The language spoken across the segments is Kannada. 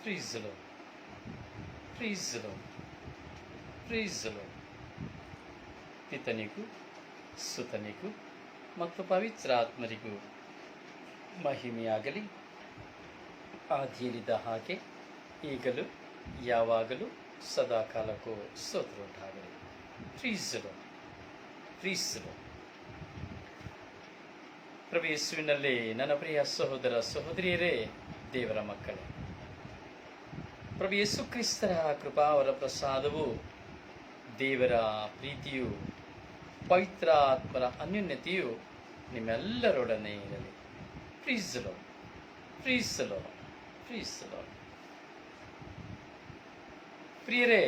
Praise the Lord. Praise the Lord. Praise the Lord. ಪಿತನಿಗೂ ಸುತನಿಗೂ ಮತ್ತು ಪವಿತ್ರಾತ್ಮರಿಗೂ ಮಹಿಮೆಯಾಗಲಿ. ಆದಿಯಲ್ಲಿದ್ದ ಹಾಗೆ ಈಗಲೂ ಯಾವಾಗಲೂ ಸದಾಕಾಲಕ್ಕೂ ಸ್ತೋತ್ರ ಉಂಟಾಗಲಿ. Praise the Lord. Praise the Lord. ಪ್ರಭು ಯೇಸುವಿನಲ್ಲಿ ನನ್ನ ಪ್ರಿಯ ಸಹೋದರ ಸಹೋದರಿಯರೇ, ದೇವರ ಮಕ್ಕಳೇ, ಪ್ರಭು ಯೇಸು ಕ್ರಿಸ್ತರ ಕೃಪಾವರ ಪ್ರಸಾದವು, ದೇವರ ಪ್ರೀತಿಯು, ಪವಿತ್ರಾತ್ಮರ ಅನ್ಯೋನ್ಯತೆಯು ನಿಮ್ಮೆಲ್ಲರೊಡನೆ ಇರಲಿ. Praise the Lord. Praise the Lord. Praise the Lord. ಪ್ರಿಯರೇ,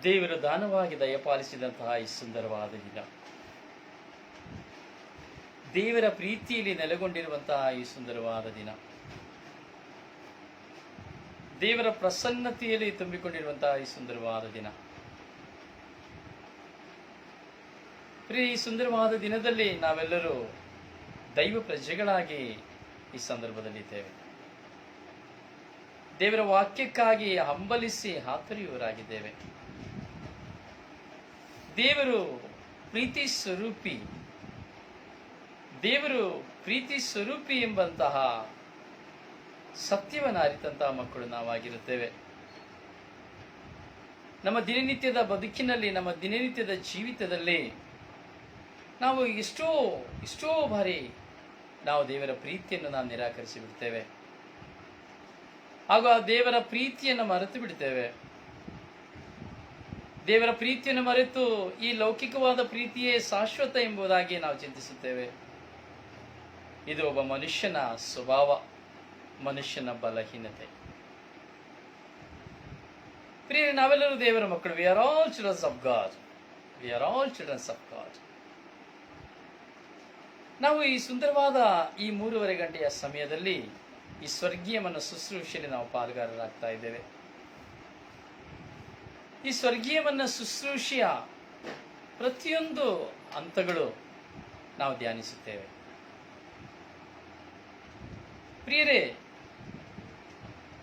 ದೇವರು ದಾನವಾಗಿ ದಯಪಾಲಿಸಿದಂತಹ ಈ ಸುಂದರವಾದ ದಿನ, ದೇವರ ಪ್ರೀತಿಯಲ್ಲಿ ನೆಲೆಗೊಂಡಿರುವಂತಹ ಈ ಸುಂದರವಾದ ದಿನ, ದೇವರ ಪ್ರಸನ್ನತೆಯಲ್ಲಿ ತುಂಬಿಕೊಂಡಿರುವಂತಹ ಈ ಸುಂದರವಾದ ದಿನ, ಪ್ರಿಯ, ಈ ಸುಂದರವಾದ ದಿನದಲ್ಲಿ ನಾವೆಲ್ಲರೂ ದೈವ ಪ್ರಜೆಗಳಾಗಿ ಈ ಸಂದರ್ಭದಲ್ಲಿದ್ದೇವೆ. ದೇವರ ವಾಕ್ಯಕ್ಕಾಗಿ ಹಂಬಲಿಸಿ ಹಾತೊರೆಯುವವರಾಗಿದ್ದೇವೆ. ದೇವರು ಪ್ರೀತಿ ಸ್ವರೂಪಿ, ದೇವರು ಪ್ರೀತಿ ಸ್ವರೂಪಿ ಎಂಬಂತಹ ಸತ್ಯವನ್ನು ಅರಿತಂತಹ ಮಕ್ಕಳು ನಾವಾಗಿರುತ್ತೇವೆ. ನಮ್ಮ ದಿನನಿತ್ಯದ ಬದುಕಿನಲ್ಲಿ, ನಮ್ಮ ದಿನನಿತ್ಯದ ಜೀವಿತದಲ್ಲಿ ನಾವು ಎಷ್ಟೋ ಬಾರಿ ನಾವು ದೇವರ ಪ್ರೀತಿಯನ್ನು ನಾವು ನಿರಾಕರಿಸಿ ಬಿಡ್ತೇವೆ. ಹಾಗೂ ಆ ದೇವರ ಪ್ರೀತಿಯನ್ನು ಮರೆತು ಬಿಡ್ತೇವೆ. ದೇವರ ಪ್ರೀತಿಯನ್ನು ಮರೆತು ಈ ಲೌಕಿಕವಾದ ಪ್ರೀತಿಯೇ ಶಾಶ್ವತ ಎಂಬುದಾಗಿ ನಾವು ಚಿಂತಿಸುತ್ತೇವೆ. ಇದು ಒಬ್ಬ ಮನುಷ್ಯನ ಸ್ವಭಾವ, ಮನುಷ್ಯನ ಬಲಹೀನತೆ. ಪ್ರಿಯ, ನಾವೆಲ್ಲರೂ ದೇವರ ಮಕ್ಕಳು. We are all childrens of God. We are all childrens of God. ನಾವು ಈ ಸುಂದರವಾದ ಈ 3:30 ಗಂಟೆಯ ಸಮಯದಲ್ಲಿ ಈ ಸ್ವರ್ಗೀಯಮನ ಶುಶ್ರೂಷೆಯಲ್ಲಿ ನಾವು ಪಾಲುಗಾರರಾಗ್ತಾ ಇದ್ದೇವೆ. ಈ ಸ್ವರ್ಗೀಯವನ್ನ ಶುಶ್ರೂಷೆಯ ಪ್ರತಿಯೊಂದು ಹಂತಗಳು ನಾವು ಧ್ಯಾನಿಸುತ್ತೇವೆ. ಪ್ರಿಯರೇ,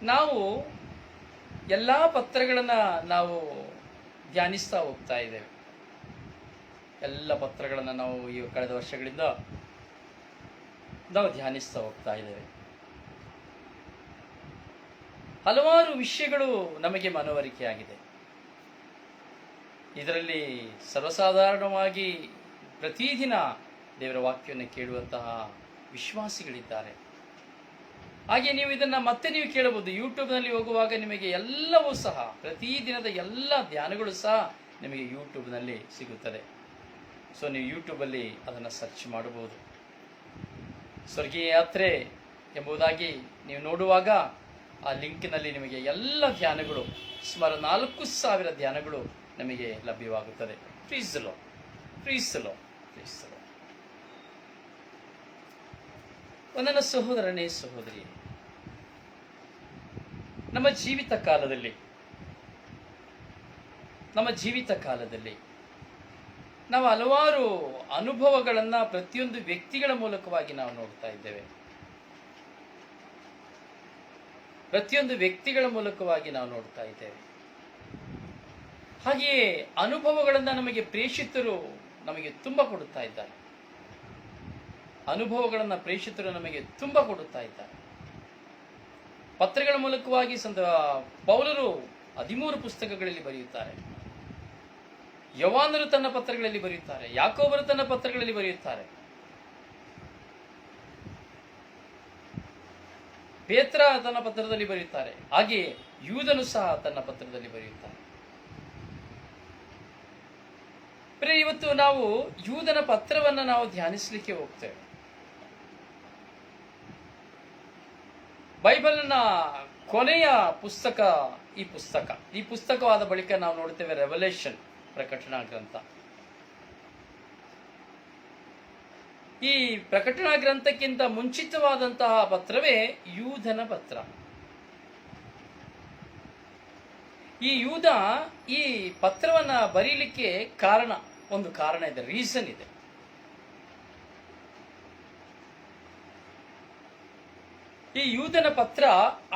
ನಾವು ಎಲ್ಲ ಪತ್ರಗಳನ್ನು ನಾವು ಧ್ಯಾನಿಸ್ತಾ ಹೋಗ್ತಾ ಇದ್ದೇವೆ. ಎಲ್ಲ ಪತ್ರಗಳನ್ನು ನಾವು ಈ ಕಳೆದ ವರ್ಷಗಳಿಂದ ನಾವು ಧ್ಯಾನಿಸ್ತಾ ಹೋಗ್ತಾ ಇದ್ದೇವೆ. ಹಲವಾರು ವಿಷಯಗಳು ನಮಗೆ ಮನವರಿಕೆಯಾಗಿದೆ. ಇದರಲ್ಲಿ ಸರ್ವಸಾಧಾರಣವಾಗಿ ಪ್ರತಿದಿನ ದೇವರ ವಾಕ್ಯವನ್ನು ಕೇಳುವಂತಹ ವಿಶ್ವಾಸಿಗಳಿದ್ದಾರೆ. ಹಾಗೆ ನೀವು ಇದನ್ನು ಮತ್ತೆ ನೀವು ಕೇಳಬಹುದು. ಯೂಟ್ಯೂಬ್ನಲ್ಲಿ ಹೋಗುವಾಗ ನಿಮಗೆ ಎಲ್ಲವೂ ಸಹ, ಪ್ರತಿದಿನದ ಎಲ್ಲ ಧ್ಯಾನಗಳು ಸಹ ನಿಮಗೆ ಯೂಟ್ಯೂಬ್ನಲ್ಲಿ ಸಿಗುತ್ತದೆ. ಸೊ ನೀವು ಯೂಟ್ಯೂಬಲ್ಲಿ ಅದನ್ನು ಸರ್ಚ್ ಮಾಡಬಹುದು. ಸ್ವರ್ಗೀಯ ಯಾತ್ರೆ ಎಂಬುದಾಗಿ ನೀವು ನೋಡುವಾಗ ಆ ಲಿಂಕ್ನಲ್ಲಿ ನಿಮಗೆ ಎಲ್ಲ ಧ್ಯಾನಗಳು, ಸುಮಾರು 4,000 ಧ್ಯಾನಗಳು ನಮಗೆ ಲಭ್ಯವಾಗುತ್ತದೆ. Praise the Lord. Praise the Lord. Praise the Lord. ನನ್ನ ಸಹೋದರನೇ, ಸಹೋದರಿ, ನಮ್ಮ ಜೀವಿತ ಕಾಲದಲ್ಲಿ ನಾವು ಹಲವಾರು ಅನುಭವಗಳನ್ನು ಪ್ರತಿಯೊಂದು ವ್ಯಕ್ತಿಗಳ ಮೂಲಕವಾಗಿ ನಾವು ನೋಡ್ತಾ ಇದ್ದೇವೆ. ಹಾಗೆಯೇ ಅನುಭವಗಳನ್ನು ನಮಗೆ ಪ್ರೇಷಿತರು ನಮಗೆ ತುಂಬ ಕೊಡುತ್ತಾ ಇದ್ದಾರೆ. ಪತ್ರಗಳ ಮೂಲಕವಾಗಿ ಪೌಲರು 13 ಪುಸ್ತಕಗಳಲ್ಲಿ ಬರೆಯುತ್ತಾರೆ. ಯೋಹಾನರು ತನ್ನ ಪತ್ರಗಳಲ್ಲಿ ಬರೆಯುತ್ತಾರೆ. ಯಾಕೋಬರು ತನ್ನ ಪತ್ರಗಳಲ್ಲಿ ಬರೆಯುತ್ತಾರೆ. ಪೇತ್ರ ತನ್ನ ಪತ್ರದಲ್ಲಿ ಬರೆಯುತ್ತಾರೆ. ಹಾಗೆಯೇ ಯೂದನು ಸಹ ತನ್ನ ಪತ್ರದಲ್ಲಿ ಬರೆಯುತ್ತಾರೆ. ಇವತ್ತು ನಾವು ಯೂದನ ಪತ್ರವನ್ನು ನಾವು ಧ್ಯಾನಿಸಲಿಕ್ಕೆ ಹೋಗ್ತೇವೆ. ಬೈಬಲ್ನ ಕೊನೆಯ ಪುಸ್ತಕ ಈ ಪುಸ್ತಕವಾದ ಬಳಿಕ ನಾವು ನೋಡ್ತೇವೆ ರೆವಲೇಷನ್, ಪ್ರಕಟಣಾ ಗ್ರಂಥ. ಈ ಪ್ರಕಟಣಾ ಗ್ರಂಥಕ್ಕಿಂತ ಮುಂಚಿತವಾದಂತಹ ಪತ್ರವೇ ಯೂದನ ಪತ್ರ. ಈ ಯೂದ ಈ ಪತ್ರವನ್ನ ಬರೀಲಿಕ್ಕೆ ಒಂದು ಕಾರಣ ಇದೆ, ರೀಸನ್ ಇದೆ. ಈ ಯೂದನ ಪತ್ರ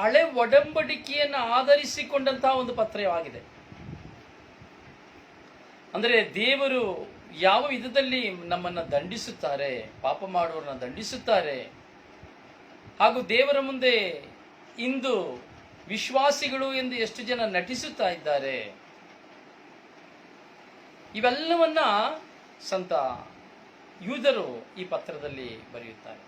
ಹಳೆ ಒಡಂಬಡಿಕೆಯನ್ನು ಆಧರಿಸಿಕೊಂಡಂತಹ ಒಂದು ಪತ್ರವಾಗಿದೆ. ಅಂದರೆ ದೇವರು ಯಾವ ವಿಧದಲ್ಲಿ ನಮ್ಮನ್ನ ದಂಡಿಸುತ್ತಾರೆ, ಪಾಪ ಮಾಡುವವರನ್ನ ದಂಡಿಸುತ್ತಾರೆ, ಹಾಗೂ ದೇವರ ಮುಂದೆ ಇಂದು ವಿಶ್ವಾಸಿಗಳು ಎಂದು ಎಷ್ಟು ಜನ ನಟಿಸುತ್ತಾ ಇದ್ದಾರೆ, ಇವೆಲ್ಲವನ್ನ ಸಂತ ಯೂದರು ಈ ಪತ್ರದಲ್ಲಿ ಬರೆಯುತ್ತಾರೆ.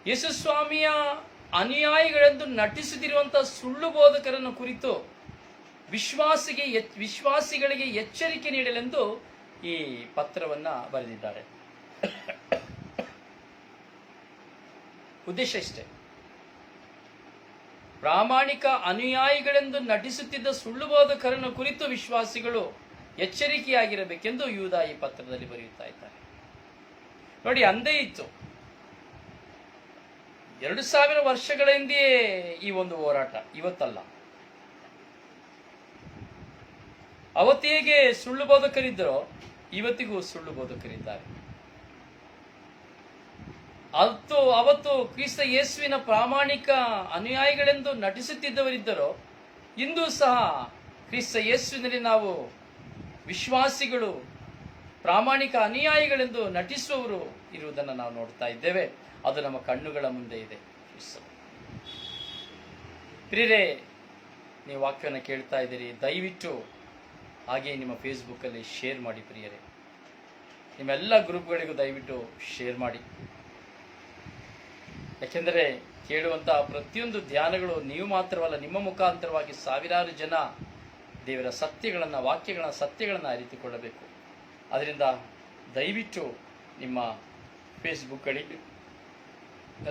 ಯೇಸುಸ್ವಾಮಿಯ ಅನುಯಾಯಿಗಳೆಂದು ನಟಿಸುತ್ತಿರುವಂತಹ ಸುಳ್ಳು ಬೋಧಕರನ್ನು ಕುರಿತು ವಿಶ್ವಾಸಿಗಳಿಗೆ ಎಚ್ಚರಿಕೆ ನೀಡಲೆಂದು ಈ ಪತ್ರವನ್ನ ಬರೆದಿದ್ದಾರೆ. ಉದ್ದೇಶ ಇಷ್ಟೇ, ಪ್ರಾಮಾಣಿಕ ಅನುಯಾಯಿಗಳೆಂದು ನಟಿಸುತ್ತಿದ್ದ ಸುಳ್ಳು ಬೋಧಕರನ್ನು ಕುರಿತು ವಿಶ್ವಾಸಿಗಳು ಎಚ್ಚರಿಕೆಯಾಗಿರಬೇಕೆಂದು ಯೂದ ಈ ಪತ್ರದಲ್ಲಿ ಬರೆಯುತ್ತಾ ಇದ್ದಾರೆ. ನೋಡಿ, ಅಂದೇ ಇತ್ತು. 2000 ವರ್ಷಗಳ ಹಿಂದೆಯೇ ಈ ಒಂದು ಹೋರಾಟ, ಇವತ್ತಲ್ಲ. ಅವತ್ತು ಹೇಗೆ ಸುಳ್ಳು ಬೋಧಕರಿದ್ದರೋ ಇವತ್ತಿಗೂ ಸುಳ್ಳು ಬೋಧಕರಿದ್ದಾರೆ. ಅವತ್ತು ಕ್ರಿಸ್ತ ಯೇಸುವಿನ ಪ್ರಾಮಾಣಿಕ ಅನುಯಾಯಿಗಳೆಂದು ನಟಿಸುತ್ತಿದ್ದವರಿದ್ದರೋ ಇಂದು ಸಹ ಕ್ರಿಸ್ತ ಯೇಸುವಿನಲ್ಲಿ ನಾವು ವಿಶ್ವಾಸಿಗಳು ಪ್ರಾಮಾಣಿಕ ಅನುಯಾಯಿಗಳೆಂದು ನಟಿಸುವವರು ಇರುವುದನ್ನು ನಾವು ನೋಡ್ತಾ ಇದ್ದೇವೆ. ಅದು ನಮ್ಮ ಕಣ್ಣುಗಳ ಮುಂದೆ ಇದೆ. ಪ್ರಿಯರೇ, ನೀವು ವಾಕ್ಯವನ್ನು ಕೇಳ್ತಾ ಇದ್ದೀರಿ, ದಯವಿಟ್ಟು ಹಾಗೆ ನಿಮ್ಮ ಫೇಸ್ಬುಕ್ಕಲ್ಲಿ ಶೇರ್ ಮಾಡಿ. ಪ್ರಿಯರೇ, ನಿಮ್ಮೆಲ್ಲ ಗ್ರೂಪ್ಗಳಿಗೂ ದಯವಿಟ್ಟು ಶೇರ್ ಮಾಡಿ. ಯಾಕೆಂದರೆ ಕೇಳುವಂತಹ ಪ್ರತಿಯೊಂದು ಧ್ಯಾನಗಳು ನೀವು ಮಾತ್ರವಲ್ಲ, ನಿಮ್ಮ ಮುಖಾಂತರವಾಗಿ ಸಾವಿರಾರು ಜನ ದೇವರ ಸತ್ಯಗಳನ್ನು, ವಾಕ್ಯಗಳ ಸತ್ಯಗಳನ್ನು ಅರಿತುಕೊಳ್ಳಬೇಕು. ಅದರಿಂದ ದಯವಿಟ್ಟು ನಿಮ್ಮ ಫೇಸ್ಬುಕ್ಗಳಿಗೆ,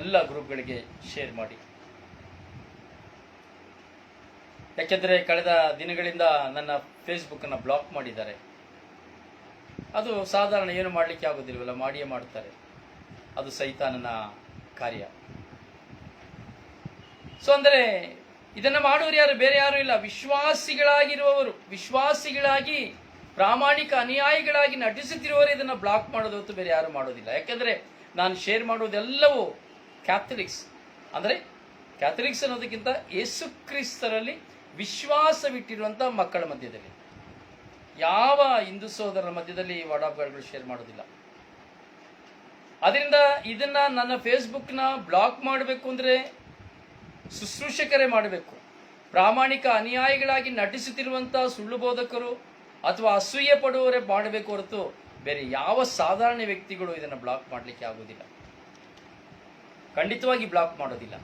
ಎಲ್ಲ ಗ್ರೂಪ್ಗಳಿಗೆ ಶೇರ್ ಮಾಡಿ. ಯಾಕೆಂದರೆ ಕಳೆದ ದಿನಗಳಿಂದ ನನ್ನ ಫೇಸ್ಬುಕ್ಕನ್ನು ಬ್ಲಾಕ್ ಮಾಡಿದ್ದಾರೆ. ಅದು ಸಾಧಾರಣ, ಏನು ಮಾಡಲಿಕ್ಕೆ ಆಗೋದಿಲ್ವಲ್ಲ, ಮಾಡಿಯೇ ಮಾಡ್ತಾರೆ. ಅದು ಸೈತಾನನ ಕಾರ್ಯ. ಸೊ ಅಂದರೆ ಇದನ್ನು ಮಾಡುವವರು ಯಾರು? ಬೇರೆ ಯಾರು ಇಲ್ಲ, ವಿಶ್ವಾಸಿಗಳಾಗಿರುವವರು, ವಿಶ್ವಾಸಿಗಳಾಗಿ ಪ್ರಾಮಾಣಿಕ ಅನುಯಾಯಿಗಳಾಗಿ ನಟಿಸುತ್ತಿರುವವರು ಇದನ್ನು ಬ್ಲಾಕ್ ಮಾಡೋದು ಹೊತ್ತು ಬೇರೆ ಯಾರು ಮಾಡೋದಿಲ್ಲ. ಯಾಕೆಂದರೆ ನಾನು ಶೇರ್ ಮಾಡುವುದೆಲ್ಲವೂ ಕ್ಯಾಥಲಿಕ್ಸ್, ಅಂದರೆ ಕ್ಯಾಥಲಿಕ್ಸ್ ಅನ್ನೋದಕ್ಕಿಂತ ಯೇಸು ಕ್ರಿಸ್ತರಲ್ಲಿ ವಿಶ್ವಾಸವಿಟ್ಟಿರುವಂಥ ಮಕ್ಕಳ ಮಧ್ಯದಲ್ಲಿ, ಯಾವ ಹಿಂದೂ ಸಹೋದರರ ಮಧ್ಯದಲ್ಲಿ ವಾಟ್ಸಾಪ್ಗಳು ಶೇರ್ ಮಾಡೋದಿಲ್ಲ. ಅದರಿಂದ ಇದನ್ನ ನನ್ನ ಫೇಸ್ಬುಕ್ನ ಬ್ಲಾಕ್ ಮಾಡಬೇಕು ಅಂದರೆ ಶುಶ್ರೂಷಕರೇ ಮಾಡಬೇಕು. ಪ್ರಾಮಾಣಿಕ ಅನುಯಾಯಿಗಳಾಗಿ ನಟಿಸುತ್ತಿರುವಂಥ ಸುಳ್ಳು ಬೋಧಕರು ಅಥವಾ ಅಸೂಯೆ ಪಡುವವರೇ ಮಾಡಬೇಕು ಹೊರತು ಬೇರೆ ಯಾವ ಸಾಧಾರಣ ವ್ಯಕ್ತಿಗಳು ಇದನ್ನು ಬ್ಲಾಕ್ ಮಾಡಲಿಕ್ಕೆ ಆಗುವುದಿಲ್ಲ. ಖಂಡಿತವಾಗಿ ಬ್ಲಾಕ್ ಮಾಡೋದಿಲ್ಲ.